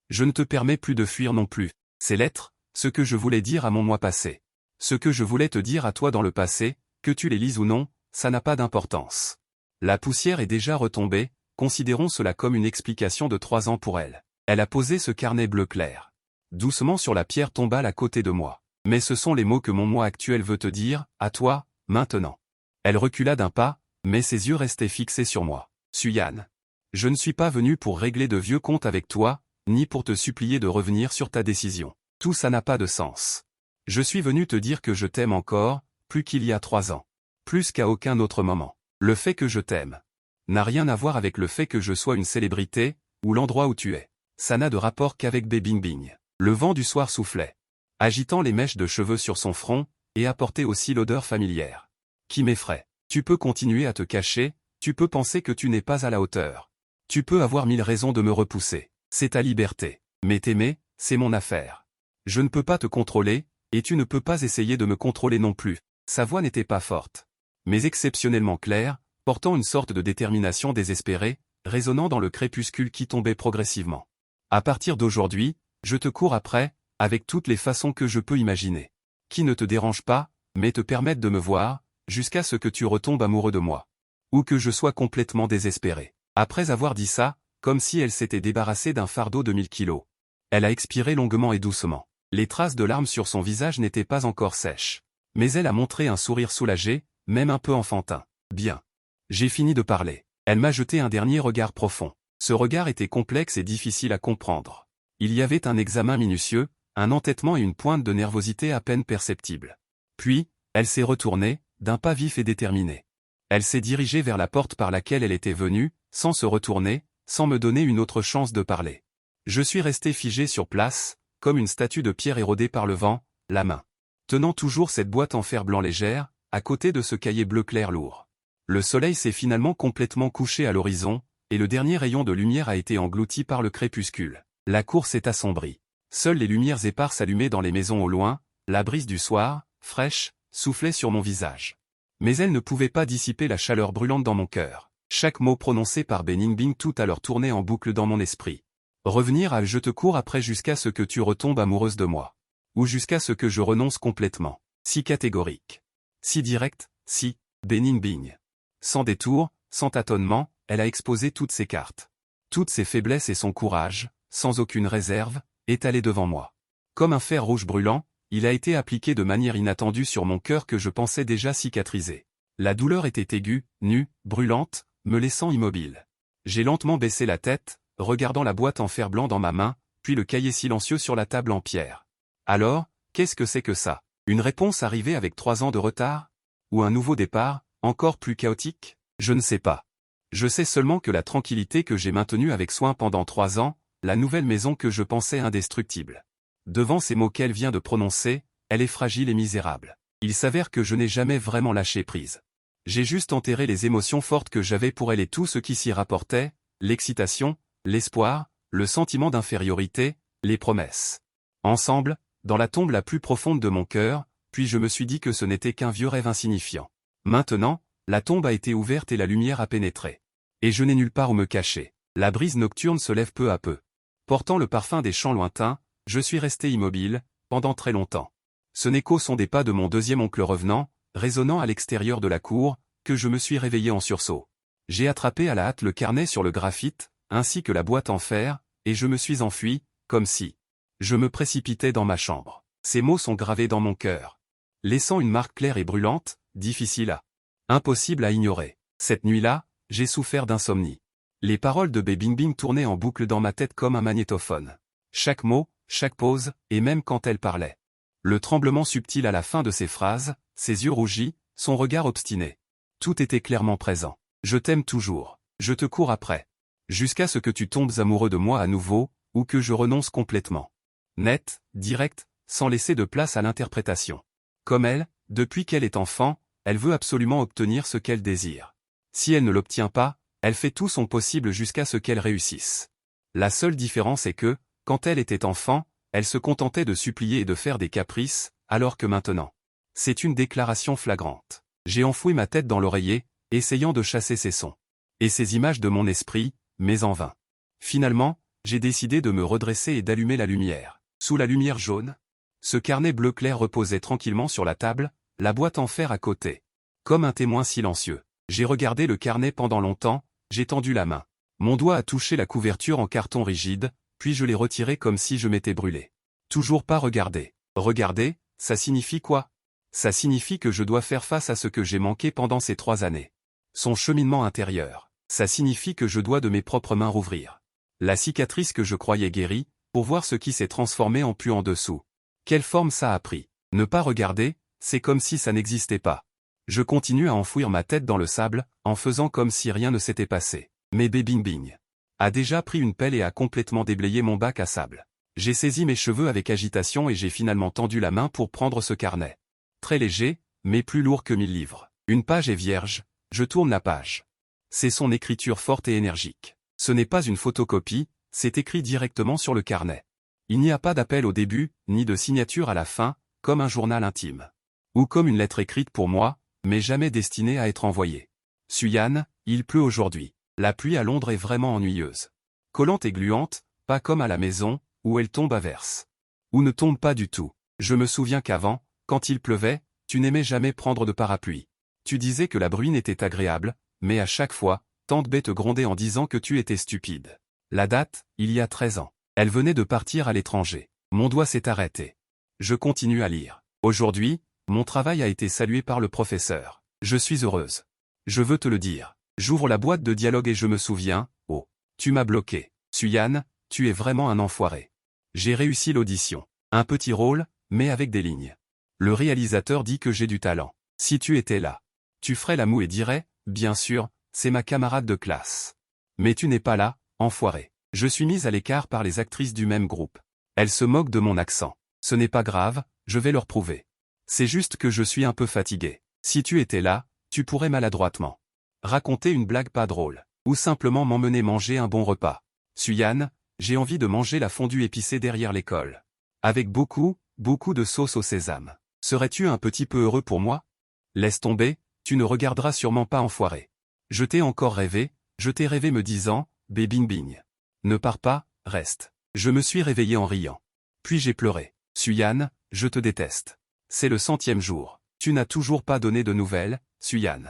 Je ne te permets plus de fuir non plus. Ces lettres, ce que je voulais dire à mon moi passé. Ce que je voulais te dire à toi dans le passé, que tu les lises ou non, ça n'a pas d'importance. La poussière est déjà retombée, considérons cela comme une explication de 3 ans pour elle. Elle a posé ce carnet bleu clair. Doucement sur la pierre tombale à côté de moi. Mais ce sont les mots que mon moi actuel veut te dire, à toi, maintenant. Elle recula d'un pas, mais ses yeux restaient fixés sur moi. Suyan. Je ne suis pas venu pour régler de vieux comptes avec toi, ni pour te supplier de revenir sur ta décision. Tout ça n'a pas de sens. Je suis venu te dire que je t'aime encore, plus qu'il y a 3 ans. Plus qu'à aucun autre moment. Le fait que je t'aime n'a rien à voir avec le fait que je sois une célébrité, ou l'endroit où tu es. Ça n'a de rapport qu'avec Bing Bing. Le vent du soir soufflait, agitant les mèches de cheveux sur son front, et apportait aussi l'odeur familière. Qui m'effraie. Tu peux continuer à te cacher, tu peux penser que tu n'es pas à la hauteur. Tu peux avoir 1000 raisons de me repousser. C'est ta liberté. Mais t'aimer, c'est mon affaire. Je ne peux pas te contrôler, et tu ne peux pas essayer de me contrôler non plus. Sa voix n'était pas forte, mais exceptionnellement claire, portant une sorte de détermination désespérée, résonnant dans le crépuscule qui tombait progressivement. À partir d'aujourd'hui, je te cours après, avec toutes les façons que je peux imaginer. Qui ne te dérangent pas, mais te permettent de me voir, jusqu'à ce que tu retombes amoureux de moi. Ou que je sois complètement désespéré. Après avoir dit ça, comme si elle s'était débarrassée d'un fardeau de 1000 kilos. Elle a expiré longuement et doucement. Les traces de larmes sur son visage n'étaient pas encore sèches. Mais elle a montré un sourire soulagé, même un peu enfantin. Bien. J'ai fini de parler. Elle m'a jeté un dernier regard profond. Ce regard était complexe et difficile à comprendre. Il y avait un examen minutieux, un entêtement et une pointe de nervosité à peine perceptible. Puis, elle s'est retournée, d'un pas vif et déterminé. Elle s'est dirigée vers la porte par laquelle elle était venue, sans se retourner, sans me donner une autre chance de parler. Je suis resté figé sur place, comme une statue de pierre érodée par le vent, la main tenant toujours cette boîte en fer blanc légère, à côté de ce cahier bleu clair lourd. Le soleil s'est finalement complètement couché à l'horizon, et le dernier rayon de lumière a été englouti par le crépuscule. La cour s'est assombrie. Seules les lumières éparses allumées dans les maisons au loin, la brise du soir, fraîche, soufflait sur mon visage. Mais elle ne pouvait pas dissiper la chaleur brûlante dans mon cœur. Chaque mot prononcé par Bing Bing tout à l'heure tournait en boucle dans mon esprit. Revenir à je te cours après jusqu'à ce que tu retombes amoureuse de moi. Ou jusqu'à ce que je renonce complètement. Si catégorique. Si direct, si, Bing Bing. Sans détour, sans tâtonnement, elle a exposé toutes ses cartes. Toutes ses faiblesses et son courage, sans aucune réserve, étalées devant moi. Comme un fer rouge brûlant, il a été appliqué de manière inattendue sur mon cœur que je pensais déjà cicatriser. La douleur était aiguë, nue, brûlante, me laissant immobile. J'ai lentement baissé la tête, regardant la boîte en fer blanc dans ma main, puis le cahier silencieux sur la table en pierre. Alors, qu'est-ce que c'est que ça? Une réponse arrivée avec 3 ans de retard? Ou un nouveau départ, encore plus chaotique? Je ne sais pas. Je sais seulement que la tranquillité que j'ai maintenue avec soin pendant 3 ans, la nouvelle maison que je pensais indestructible. Devant ces mots qu'elle vient de prononcer, elle est fragile et misérable. Il s'avère que je n'ai jamais vraiment lâché prise. J'ai juste enterré les émotions fortes que j'avais pour elle et tout ce qui s'y rapportait, l'excitation, l'espoir, le sentiment d'infériorité, les promesses. Ensemble, dans la tombe la plus profonde de mon cœur, puis je me suis dit que ce n'était qu'un vieux rêve insignifiant. Maintenant, la tombe a été ouverte et la lumière a pénétré. Et je n'ai nulle part où me cacher. La brise nocturne se lève peu à peu. Portant le parfum des champs lointains, je suis resté immobile, pendant très longtemps. Ce n'est qu'au son des pas de mon deuxième oncle revenant, résonnant à l'extérieur de la cour, que je me suis réveillé en sursaut. J'ai attrapé à la hâte le carnet sur le graphite, ainsi que la boîte en fer, et je me suis enfui, comme si je me précipitais dans ma chambre. Ces mots sont gravés dans mon cœur, laissant une marque claire et brûlante, difficile à, impossible à ignorer. Cette nuit-là, j'ai souffert d'insomnie. Les paroles de Bingbing tournaient en boucle dans ma tête comme un magnétophone. Chaque mot, chaque pause, et même quand elle parlait. Le tremblement subtil à la fin de ses phrases, ses yeux rougis, son regard obstiné. Tout était clairement présent. Je t'aime toujours. Je te cours après. Jusqu'à ce que tu tombes amoureux de moi à nouveau, ou que je renonce complètement. Net, direct, sans laisser de place à l'interprétation. Comme elle, depuis qu'elle est enfant, elle veut absolument obtenir ce qu'elle désire. Si elle ne l'obtient pas, elle fait tout son possible jusqu'à ce qu'elle réussisse. La seule différence est que, quand elle était enfant, elle se contentait de supplier et de faire des caprices, alors que maintenant. C'est une déclaration flagrante. J'ai enfoui ma tête dans l'oreiller, essayant de chasser ces sons. Et ces images de mon esprit, mais en vain. Finalement, j'ai décidé de me redresser et d'allumer la lumière. Sous la lumière jaune, ce carnet bleu clair reposait tranquillement sur la table, la boîte en fer à côté. Comme un témoin silencieux. J'ai regardé le carnet pendant longtemps, j'ai tendu la main. Mon doigt a touché la couverture en carton rigide, puis je l'ai retiré comme si je m'étais brûlé. Toujours pas regarder. Regarder, ça signifie quoi? Ça signifie que je dois faire face à ce que j'ai manqué pendant ces 3 années. Son cheminement intérieur. Ça signifie que je dois de mes propres mains rouvrir la cicatrice que je croyais guérie, pour voir ce qui s'est transformé en pu en dessous. Quelle forme ça a pris? Ne pas regarder, c'est comme si ça n'existait pas. Je continue à enfouir ma tête dans le sable, en faisant comme si rien ne s'était passé. Mais Bingbing a déjà pris une pelle et a complètement déblayé mon bac à sable. J'ai saisi mes cheveux avec agitation et j'ai finalement tendu la main pour prendre ce carnet. Très léger, mais plus lourd que 1000 livres. Une page est vierge, je tourne la page. C'est son écriture forte et énergique. Ce n'est pas une photocopie, c'est écrit directement sur le carnet. Il n'y a pas d'appel au début, ni de signature à la fin, comme un journal intime. Ou comme une lettre écrite pour moi, mais jamais destinée à être envoyée. Suyan, il pleut aujourd'hui. La pluie à Londres est vraiment ennuyeuse. Collante et gluante, pas comme à la maison, où elle tombe à verse. Ou ne tombe pas du tout. Je me souviens qu'avant, quand il pleuvait, tu n'aimais jamais prendre de parapluie. Tu disais que la bruine était agréable, mais à chaque fois, Tante B te grondait en disant que tu étais stupide. La date, il y a 13 ans. Elle venait de partir à l'étranger. Mon doigt s'est arrêté. Je continue à lire. Aujourd'hui, mon travail a été salué par le professeur. Je suis heureuse. Je veux te le dire. J'ouvre la boîte de dialogue et je me souviens, oh, tu m'as bloqué. Suyan, tu es vraiment un enfoiré. J'ai réussi l'audition. Un petit rôle, mais avec des lignes. Le réalisateur dit que j'ai du talent. Si tu étais là, tu ferais la moue et dirais, bien sûr, c'est ma camarade de classe. Mais tu n'es pas là, enfoiré. Je suis mise à l'écart par les actrices du même groupe. Elles se moquent de mon accent. Ce n'est pas grave, je vais leur prouver. C'est juste que je suis un peu fatigué. Si tu étais là, tu pourrais maladroitement raconter une blague pas drôle, ou simplement m'emmener manger un bon repas. Suyan, j'ai envie de manger la fondue épicée derrière l'école. Avec beaucoup de sauce au sésame. Serais-tu un petit peu heureux pour moi? Laisse tomber, tu ne regarderas sûrement pas enfoiré. Je t'ai encore rêvé, je t'ai rêvé me disant, Bingbing. Ne pars pas, reste. Je me suis réveillé en riant. Puis j'ai pleuré. Suyan, je te déteste. C'est le 100e jour. Tu n'as toujours pas donné de nouvelles, Suyan.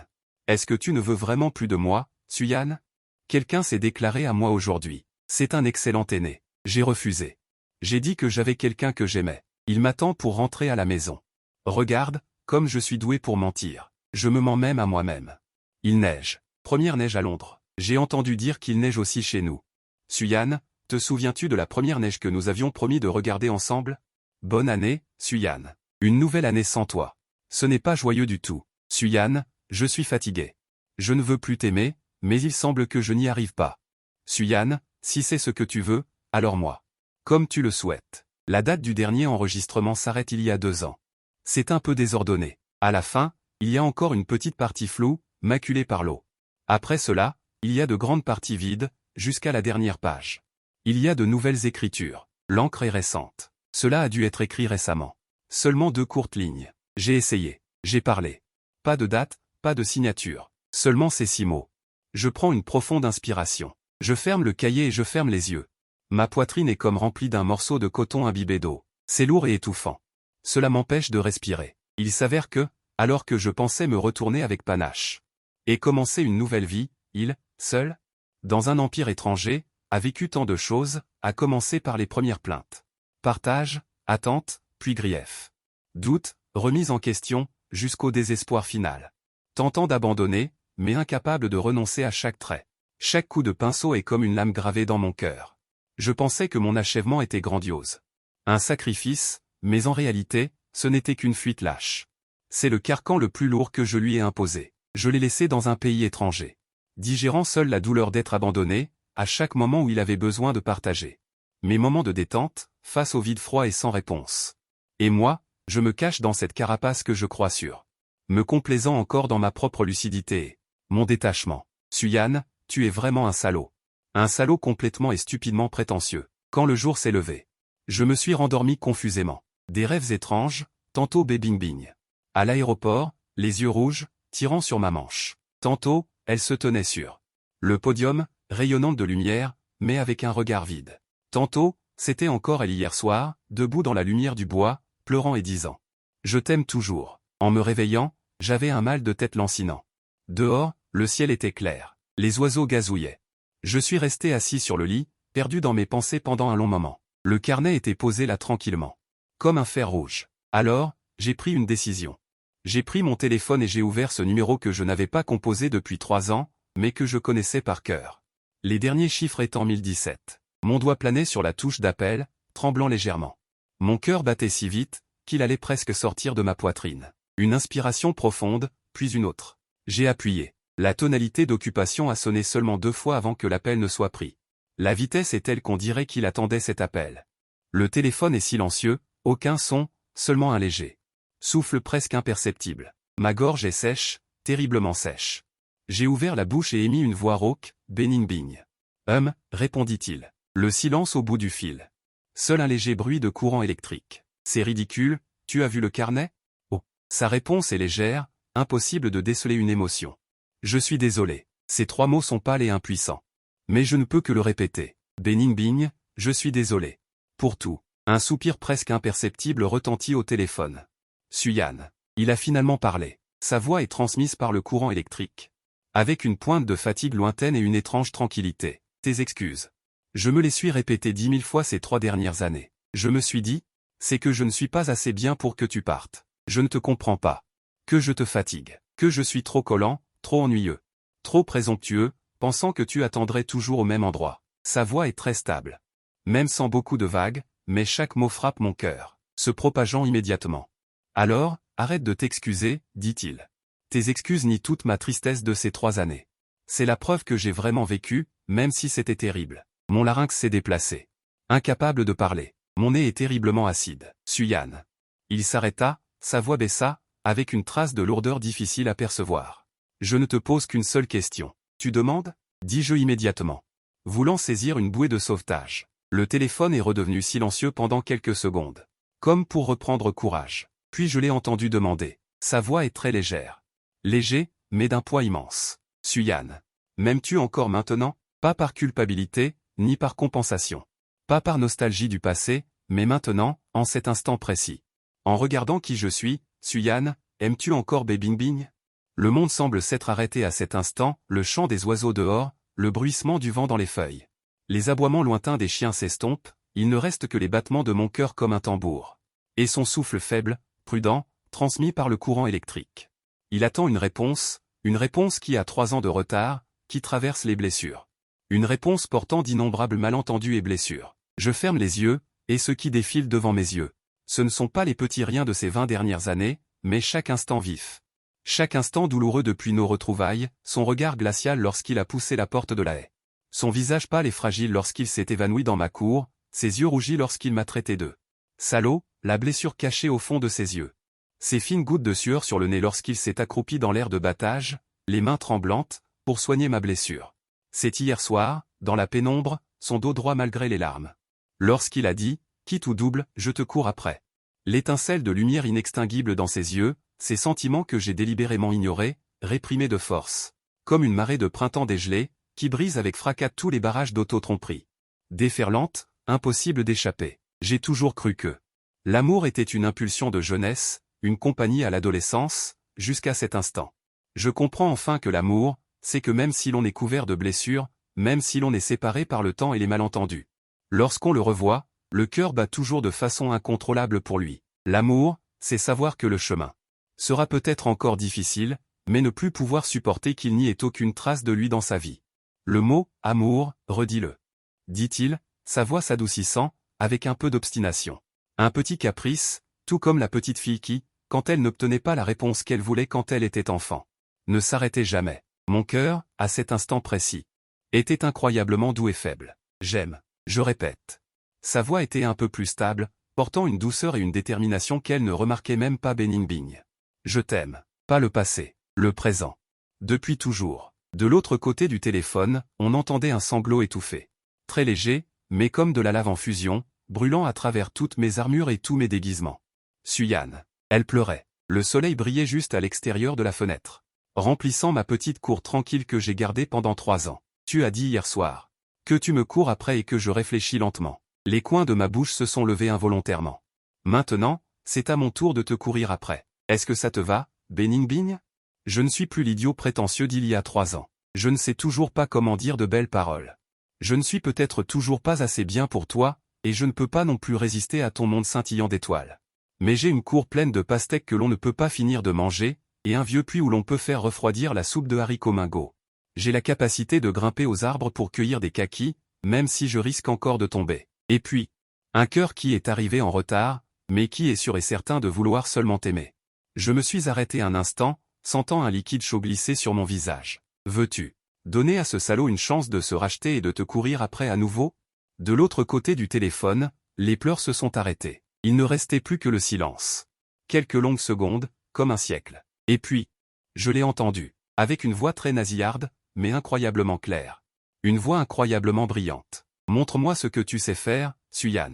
Est-ce que tu ne veux vraiment plus de moi, Suyan? Quelqu'un s'est déclaré à moi aujourd'hui. C'est un excellent aîné. J'ai refusé. J'ai dit que j'avais quelqu'un que j'aimais. Il m'attend pour rentrer à la maison. Regarde, comme je suis doué pour mentir. Je me mens même à moi-même. Il neige. Première neige à Londres. J'ai entendu dire qu'il neige aussi chez nous. Suyan, te souviens-tu de la première neige que nous avions promis de regarder ensemble? Bonne année, Suyan. Une nouvelle année sans toi. Ce n'est pas joyeux du tout. Suyan, je suis fatigué. Je ne veux plus t'aimer, mais il semble que je n'y arrive pas. Suyan, si c'est ce que tu veux, alors moi. Comme tu le souhaites. La date du dernier enregistrement s'arrête il y a 2 ans. C'est un peu désordonné. À la fin, il y a encore une petite partie floue, maculée par l'eau. Après cela, il y a de grandes parties vides, jusqu'à la dernière page. Il y a de nouvelles écritures. L'encre est récente. Cela a dû être écrit récemment. Seulement 2 courtes lignes. J'ai essayé. J'ai parlé. Pas de date, pas de signature. Seulement ces 6 mots. Je prends une profonde inspiration. Je ferme le cahier et je ferme les yeux. Ma poitrine est comme remplie d'un morceau de coton imbibé d'eau. C'est lourd et étouffant. Cela m'empêche de respirer. Il s'avère que, alors que je pensais me retourner avec panache et commencer une nouvelle vie, il, seul, dans un empire étranger, a vécu tant de choses, à commencer par les premières plaintes. Partage, attente, puis grief. Doute, remise en question, jusqu'au désespoir final. Tentant d'abandonner, mais incapable de renoncer à chaque trait. Chaque coup de pinceau est comme une lame gravée dans mon cœur. Je pensais que mon achèvement était grandiose. Un sacrifice, mais en réalité, ce n'était qu'une fuite lâche. C'est le carcan le plus lourd que je lui ai imposé. Je l'ai laissé dans un pays étranger. Digérant seul la douleur d'être abandonné, à chaque moment où il avait besoin de partager. Mes moments de détente, face au vide froid et sans réponse. Et moi, je me cache dans cette carapace que je crois sûre. Me complaisant encore dans ma propre lucidité et mon détachement. Suyan, tu es vraiment un salaud. Un salaud complètement et stupidement prétentieux. Quand le jour s'est levé, je me suis rendormi confusément. Des rêves étranges, tantôt bing-bing. À l'aéroport, les yeux rouges, tirant sur ma manche. Tantôt, elle se tenait sur le podium, rayonnante de lumière, mais avec un regard vide. Tantôt, c'était encore elle hier soir, debout dans la lumière du bois, pleurant et disant « Je t'aime toujours ». En me réveillant, j'avais un mal de tête lancinant. Dehors, le ciel était clair. Les oiseaux gazouillaient. Je suis resté assis sur le lit, perdu dans mes pensées pendant un long moment. Le carnet était posé là tranquillement. Comme un fer rouge. Alors, j'ai pris une décision. J'ai pris mon téléphone et j'ai ouvert ce numéro que je n'avais pas composé depuis 3 ans, mais que je connaissais par cœur. Les derniers chiffres étant 1017. Mon doigt planait sur la touche d'appel, tremblant légèrement. Mon cœur battait si vite, qu'il allait presque sortir de ma poitrine. Une inspiration profonde, puis une autre. J'ai appuyé. La tonalité d'occupation a sonné seulement 2 fois avant que l'appel ne soit pris. La vitesse est telle qu'on dirait qu'il attendait cet appel. Le téléphone est silencieux, aucun son, seulement un léger souffle presque imperceptible. Ma gorge est sèche, terriblement sèche. J'ai ouvert la bouche et émis une voix rauque, bing. Répondit-il. Le silence au bout du fil. Seul un léger bruit de courant électrique. C'est ridicule, tu as vu le carnet? Oh. Sa réponse est légère, impossible de déceler une émotion. Je suis désolé. Ces 3 mots sont pâles et impuissants. Mais je ne peux que le répéter. Bing, je suis désolé. Pour tout. Un soupir presque imperceptible retentit au téléphone. Suyan. Il a finalement parlé. Sa voix est transmise par le courant électrique. Avec une pointe de fatigue lointaine et une étrange tranquillité. Tes excuses. Je me les suis répétées 10 000 fois ces 3 dernières années. Je me suis dit, c'est que je ne suis pas assez bien pour que tu partes. Je ne te comprends pas. Que je te fatigue. Que je suis trop collant, trop ennuyeux. Trop présomptueux, pensant que tu attendrais toujours au même endroit. Sa voix est très stable. Même sans beaucoup de vagues, mais chaque mot frappe mon cœur, se propageant immédiatement. Alors, arrête de t'excuser, dit-il. Tes excuses nient toute ma tristesse de ces 3 années. C'est la preuve que j'ai vraiment vécu, même si c'était terrible. Mon larynx s'est déplacé. Incapable de parler. Mon nez est terriblement acide. Suyan. Il s'arrêta, sa voix baissa, avec une trace de lourdeur difficile à percevoir. Je ne te pose qu'une seule question. Tu demandes? Dis-je immédiatement. Voulant saisir une bouée de sauvetage. Le téléphone est redevenu silencieux pendant quelques secondes. Comme pour reprendre courage. Puis je l'ai entendu demander. Sa voix est très légère. Léger, mais d'un poids immense. Suyan. M'aimes-tu encore maintenant? Pas par culpabilité, ni par compensation. Pas par nostalgie du passé, mais maintenant, en cet instant précis. En regardant qui je suis, Suyan, aimes-tu encore Bing? Le monde semble s'être arrêté à cet instant, le chant des oiseaux dehors, le bruissement du vent dans les feuilles. Les aboiements lointains des chiens s'estompent, il ne reste que les battements de mon cœur comme un tambour. Et son souffle faible, prudent, transmis par le courant électrique. Il attend une réponse qui a 3 ans de retard, qui traverse les blessures. Une réponse portant d'innombrables malentendus et blessures. Je ferme les yeux, et ce qui défile devant mes yeux. Ce ne sont pas les petits riens de ces 20 dernières années, mais chaque instant vif. Chaque instant douloureux depuis nos retrouvailles, son regard glacial lorsqu'il a poussé la porte de la haie. Son visage pâle et fragile lorsqu'il s'est évanoui dans ma cour, ses yeux rougis lorsqu'il m'a traité de salaud, la blessure cachée au fond de ses yeux. Ses fines gouttes de sueur sur le nez lorsqu'il s'est accroupi dans l'air de battage, les mains tremblantes, pour soigner ma blessure. C'est hier soir, dans la pénombre, son dos droit malgré les larmes. Lorsqu'il a dit, quitte ou double, je te cours après. L'étincelle de lumière inextinguible dans ses yeux, ces sentiments que j'ai délibérément ignorés, réprimés de force. Comme une marée de printemps dégelée, qui brise avec fracas tous les barrages d'auto-tromperie. Déferlante, impossible d'échapper. J'ai toujours cru que l'amour était une impulsion de jeunesse, une compagnie à l'adolescence, jusqu'à cet instant. Je comprends enfin que l'amour, c'est que même si l'on est couvert de blessures, même si l'on est séparé par le temps et les malentendus. Lorsqu'on le revoit, le cœur bat toujours de façon incontrôlable pour lui. L'amour, c'est savoir que le chemin sera peut-être encore difficile, mais ne plus pouvoir supporter qu'il n'y ait aucune trace de lui dans sa vie. Le mot « amour », redis-le. Dit-il, sa voix s'adoucissant, avec un peu d'obstination. Un petit caprice, tout comme la petite fille qui, quand elle n'obtenait pas la réponse qu'elle voulait quand elle était enfant, ne s'arrêtait jamais. Mon cœur, à cet instant précis, était incroyablement doux et faible. J'aime, je répète. Sa voix était un peu plus stable, portant une douceur et une détermination qu'elle ne remarquait même pas. Bing. Je t'aime, pas le passé, le présent. Depuis toujours. De l'autre côté du téléphone, on entendait un sanglot étouffé. Très léger, mais comme de la lave en fusion, brûlant à travers toutes mes armures et tous mes déguisements. Suyan. Elle pleurait. Le soleil brillait juste à l'extérieur de la fenêtre, remplissant ma petite cour tranquille que j'ai gardée pendant 3 ans. Tu as dit hier soir que tu me cours après et que je réfléchis lentement. Les coins de ma bouche se sont levés involontairement. Maintenant, c'est à mon tour de te courir après. Est-ce que ça te va, Bing? Je ne suis plus l'idiot prétentieux d'il y a 3 ans. Je ne sais toujours pas comment dire de belles paroles. Je ne suis peut-être toujours pas assez bien pour toi, et je ne peux pas non plus résister à ton monde scintillant d'étoiles. Mais j'ai une cour pleine de pastèques que l'on ne peut pas finir de manger, et un vieux puits où l'on peut faire refroidir la soupe de haricots Mingo. J'ai la capacité de grimper aux arbres pour cueillir des kakis, même si je risque encore de tomber. Et puis, un cœur qui est arrivé en retard, mais qui est sûr et certain de vouloir seulement t'aimer. Je me suis arrêté un instant, sentant un liquide chaud glisser sur mon visage. Veux-tu donner à ce salaud une chance de se racheter et de te courir après à nouveau? De l'autre côté du téléphone, les pleurs se sont arrêtés. Il ne restait plus que le silence. Quelques longues secondes, comme un siècle. Et puis, je l'ai entendu, avec une voix très nasillarde, mais incroyablement claire. Une voix incroyablement brillante. Montre-moi ce que tu sais faire, Suyan.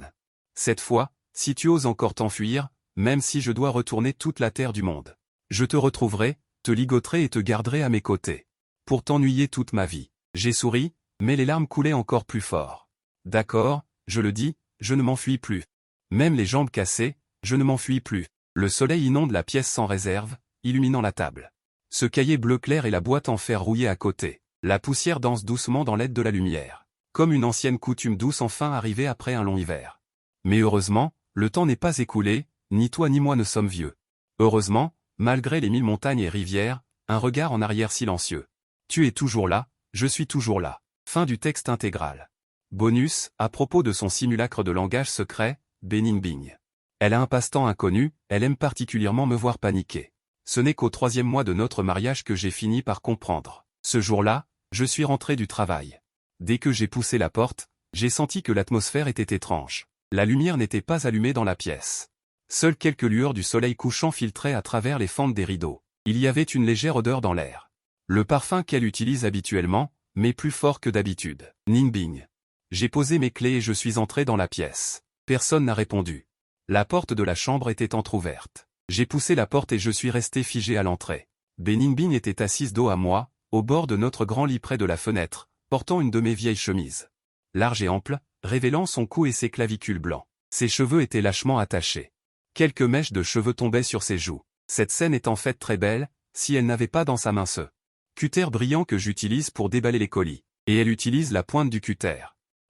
Cette fois, si tu oses encore t'enfuir, même si je dois retourner toute la terre du monde, je te retrouverai, te ligoterai et te garderai à mes côtés. Pour t'ennuyer toute ma vie. J'ai souri, mais les larmes coulaient encore plus fort. D'accord, je le dis, je ne m'enfuis plus. Même les jambes cassées, je ne m'enfuis plus. Le soleil inonde la pièce sans réserve, illuminant la table. Ce cahier bleu clair et la boîte en fer rouillée à côté. La poussière danse doucement dans l'aide de la lumière. Comme une ancienne coutume douce enfin arrivée après un long hiver. Mais heureusement, le temps n'est pas écoulé, ni toi ni moi ne sommes vieux. Heureusement, malgré les 1000 montagnes et rivières, un regard en arrière silencieux. Tu es toujours là, je suis toujours là. Fin du texte intégral. Bonus, à propos de son simulacre de langage secret, Bing. Elle a un passe-temps inconnu, elle aime particulièrement me voir paniquer. Ce n'est qu'au 3e mois de notre mariage que j'ai fini par comprendre. Ce jour-là, je suis rentré du travail. Dès que j'ai poussé la porte, j'ai senti que l'atmosphère était étrange. La lumière n'était pas allumée dans la pièce. Seules quelques lueurs du soleil couchant filtraient à travers les fentes des rideaux. Il y avait une légère odeur dans l'air. Le parfum qu'elle utilise habituellement, mais plus fort que d'habitude. Bing. J'ai posé mes clés et je suis entré dans la pièce. Personne n'a répondu. La porte de la chambre était entr'ouverte. J'ai poussé la porte et je suis resté figé à l'entrée. Bing était assise dos à moi, au bord de notre grand lit près de la fenêtre, portant une de mes vieilles chemises. Large et ample, révélant son cou et ses clavicules blancs. Ses cheveux étaient lâchement attachés. Quelques mèches de cheveux tombaient sur ses joues. Cette scène est en fait très belle, si elle n'avait pas dans sa main ce cutter brillant que j'utilise pour déballer les colis. Et elle utilise la pointe du cutter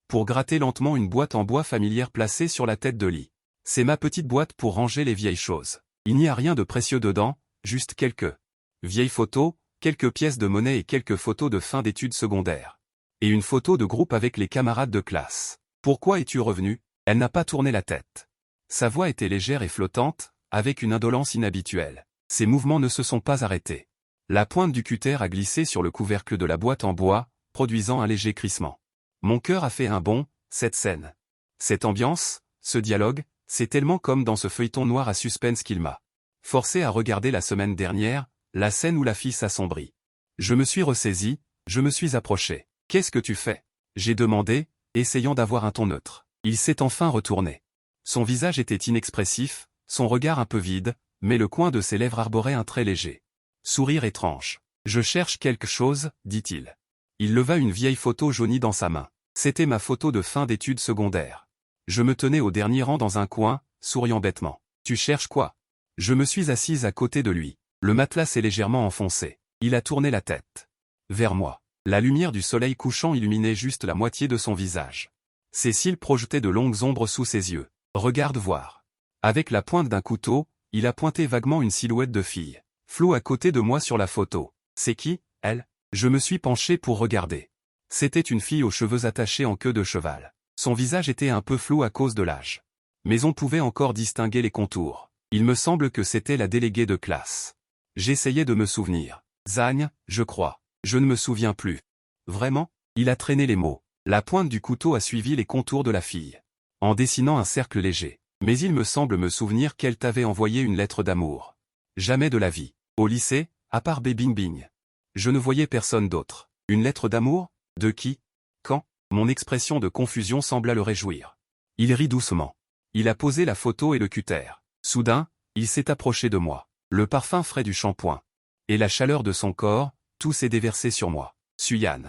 pour gratter lentement une boîte en bois familière placée sur la tête de lit. C'est ma petite boîte pour ranger les vieilles choses. Il n'y a rien de précieux dedans, juste quelques vieilles photos, quelques pièces de monnaie et quelques photos de fin d'études secondaires. Et une photo de groupe avec les camarades de classe. Pourquoi es-tu revenu? Elle n'a pas tourné la tête. Sa voix était légère et flottante, avec une indolence inhabituelle. Ses mouvements ne se sont pas arrêtés. La pointe du cutter a glissé sur le couvercle de la boîte en bois, produisant un léger crissement. Mon cœur a fait un bond, cette scène. Cette ambiance, ce dialogue, c'est tellement comme dans ce feuilleton noir à suspense qu'il m'a forcé à regarder la semaine dernière, la scène où la fille s'assombrit. Je me suis ressaisi, je me suis approché. « Qu'est-ce que tu fais ?» j'ai demandé, essayant d'avoir un ton neutre. Il s'est enfin retourné. Son visage était inexpressif, son regard un peu vide, mais le coin de ses lèvres arborait un trait léger. Sourire étrange. « Je cherche quelque chose, dit-il. » Il leva une vieille photo jaunie dans sa main. C'était ma photo de fin d'études secondaires. Je me tenais au dernier rang dans un coin, souriant bêtement. « Tu cherches quoi ?» Je me suis assise à côté de lui. Le matelas s'est légèrement enfoncé. Il a tourné la tête vers moi. La lumière du soleil couchant illuminait juste la moitié de son visage. Ses cils projetaient de longues ombres sous ses yeux. « Regarde voir. » Avec la pointe d'un couteau, il a pointé vaguement une silhouette de fille. Floue à côté de moi sur la photo. « C'est qui, elle ?» Je me suis penché pour regarder. C'était une fille aux cheveux attachés en queue de cheval. Son visage était un peu flou à cause de l'âge. Mais on pouvait encore distinguer les contours. Il me semble que c'était la déléguée de classe. J'essayais de me souvenir. Zagne, je crois. Je ne me souviens plus. Vraiment? Il a traîné les mots. La pointe du couteau a suivi les contours de la fille, en dessinant un cercle léger. Mais il me semble me souvenir qu'elle t'avait envoyé une lettre d'amour. Jamais de la vie. Au lycée, à part Bing Bing. Je ne voyais personne d'autre. Une lettre d'amour? De qui? Quand? Mon expression de confusion sembla le réjouir. Il rit doucement. Il a posé la photo et le cutter. Soudain, il s'est approché de moi. Le parfum frais du shampoing et la chaleur de son corps, tout s'est déversé sur moi. Suyan.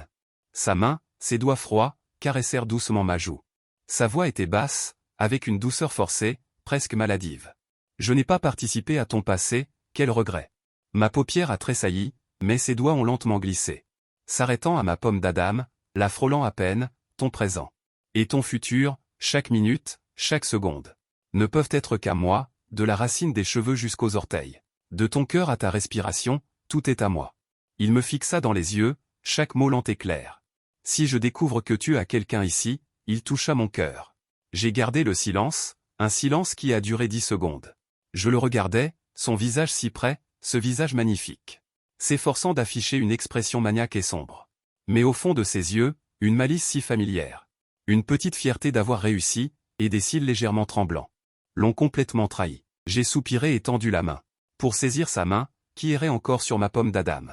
Sa main, ses doigts froids, caressèrent doucement ma joue. Sa voix était basse, avec une douceur forcée, presque maladive. Je n'ai pas participé à ton passé, quel regret. Ma paupière a tressailli, mais ses doigts ont lentement glissé, s'arrêtant à ma pomme d'Adam, la frôlant à peine, ton présent. Et ton futur, chaque minute, chaque seconde, ne peuvent être qu'à moi, de la racine des cheveux jusqu'aux orteils. De ton cœur à ta respiration, tout est à moi. Il me fixa dans les yeux, chaque mot lent et clair. Si je découvre que tu as quelqu'un ici, il toucha mon cœur. J'ai gardé le silence, un silence qui a duré 10 secondes. Je le regardais, son visage si près, ce visage magnifique, s'efforçant d'afficher une expression maniaque et sombre. Mais au fond de ses yeux, une malice si familière. Une petite fierté d'avoir réussi, et des cils légèrement tremblants l'ont complètement trahi. J'ai soupiré et tendu la main pour saisir sa main, qui errait encore sur ma pomme d'Adam.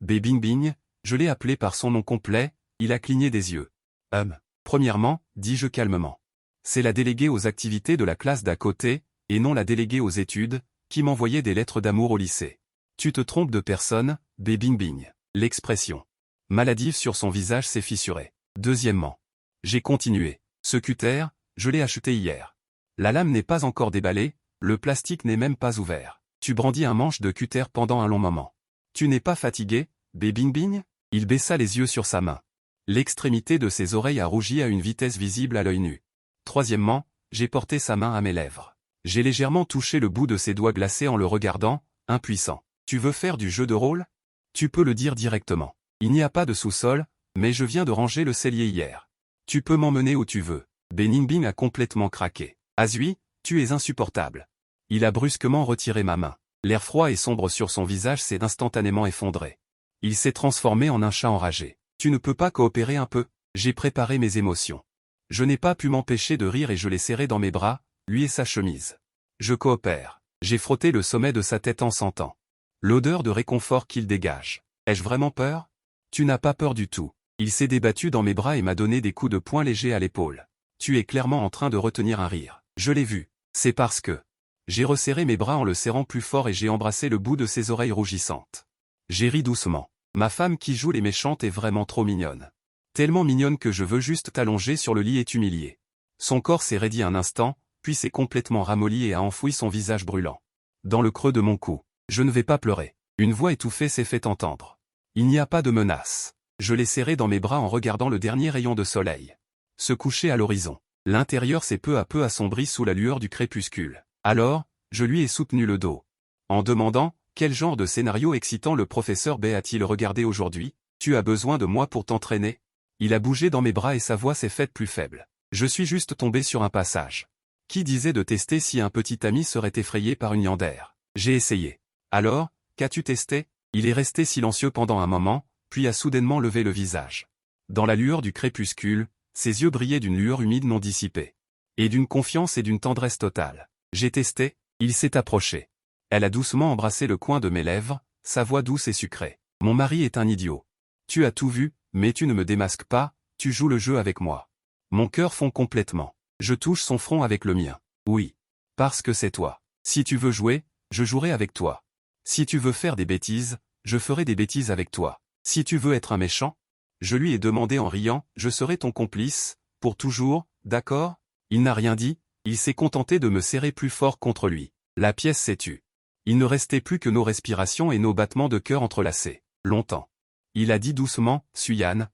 Bing Bing, je l'ai appelé par son nom complet, il a cligné des yeux. Premièrement, dis-je calmement. C'est la déléguée aux activités de la classe d'à côté, et non la déléguée aux études, qui m'envoyait des lettres d'amour au lycée. Tu te trompes de personne, Bing Bing. L'expression maladive sur son visage s'est fissurée. Deuxièmement. J'ai continué. Ce cutter, je l'ai acheté hier. La lame n'est pas encore déballée, le plastique n'est même pas ouvert. Tu brandis un manche de cutter pendant un long moment. Tu n'es pas fatigué, Bing Bing? Il baissa les yeux sur sa main. L'extrémité de ses oreilles a rougi à une vitesse visible à l'œil nu. Troisièmement, j'ai porté sa main à mes lèvres. J'ai légèrement touché le bout de ses doigts glacés en le regardant, impuissant. Tu veux faire du jeu de rôle? Tu peux le dire directement. Il n'y a pas de sous-sol, mais je viens de ranger le cellier hier. Tu peux m'emmener où tu veux. Bing Bing a complètement craqué. Azui, tu es insupportable. Il a brusquement retiré ma main. L'air froid et sombre sur son visage s'est instantanément effondré. Il s'est transformé en un chat enragé. Tu ne peux pas coopérer un peu? J'ai préparé mes émotions. Je n'ai pas pu m'empêcher de rire et je l'ai serré dans mes bras, lui et sa chemise. Je coopère. J'ai frotté le sommet de sa tête en sentant l'odeur de réconfort qu'il dégage. Ai-je vraiment peur? Tu n'as pas peur du tout. Il s'est débattu dans mes bras et m'a donné des coups de poing légers à l'épaule. Tu es clairement en train de retenir un rire. Je l'ai vu. C'est parce que... J'ai resserré mes bras en le serrant plus fort et j'ai embrassé le bout de ses oreilles rougissantes. J'ai ri doucement. Ma femme qui joue les méchantes est vraiment trop mignonne. Tellement mignonne que je veux juste t'allonger sur le lit et t'humilier. Son corps s'est raidi un instant, puis s'est complètement ramolli et a enfoui son visage brûlant dans le creux de mon cou. Je ne vais pas pleurer. Une voix étouffée s'est fait entendre. Il n'y a pas de menace. Je l'ai serré dans mes bras en regardant le dernier rayon de soleil se coucher à l'horizon. L'intérieur s'est peu à peu assombri sous la lueur du crépuscule. Alors, je lui ai soutenu le dos. En demandant, quel genre de scénario excitant le professeur B a-t-il regardé aujourd'hui? Tu as besoin de moi pour t'entraîner? Il a bougé dans mes bras et sa voix s'est faite plus faible. Je suis juste tombé sur un passage. Qui disait de tester si un petit ami serait effrayé par une yandère? J'ai essayé. Alors, qu'as-tu testé? Il est resté silencieux pendant un moment, puis a soudainement levé le visage. Dans la lueur du crépuscule, ses yeux brillaient d'une lueur humide non dissipée. Et d'une confiance et d'une tendresse totale. J'ai testé, il s'est approché. Elle a doucement embrassé le coin de mes lèvres, sa voix douce et sucrée. Mon mari est un idiot. Tu as tout vu, mais tu ne me démasques pas, tu joues le jeu avec moi. Mon cœur fond complètement. Je touche son front avec le mien. Oui. Parce que c'est toi. Si tu veux jouer, je jouerai avec toi. Si tu veux faire des bêtises, je ferai des bêtises avec toi. Si tu veux être un méchant, je lui ai demandé en riant, je serai ton complice, pour toujours, d'accord? Il n'a rien dit, il s'est contenté de me serrer plus fort contre lui. La pièce s'est tue. Il ne restait plus que nos respirations et nos battements de cœur entrelacés. Longtemps. Il a dit doucement, Suyan,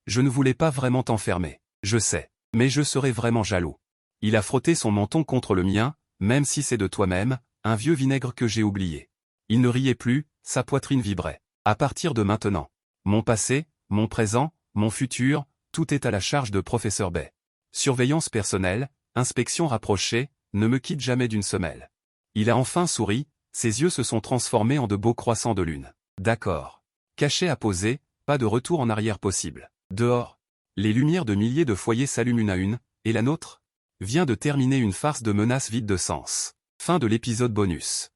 je ne voulais pas vraiment t'enfermer. Je sais. Mais je serais vraiment jaloux. Il a frotté son menton contre le mien, même si c'est de toi-même, un vieux vinaigre que j'ai oublié. Il ne riait plus, sa poitrine vibrait. À partir de maintenant. Mon passé, mon présent, mon futur, tout est à la charge de professeur Bay. Surveillance personnelle, inspection rapprochée, ne me quitte jamais d'une semelle. Il a enfin souri, ses yeux se sont transformés en de beaux croissants de lune. D'accord. Caché à poser, pas de retour en arrière possible. Dehors. Les lumières de milliers de foyers s'allument une à une, et la nôtre vient de terminer une farce de menaces vides de sens. Fin de l'épisode bonus.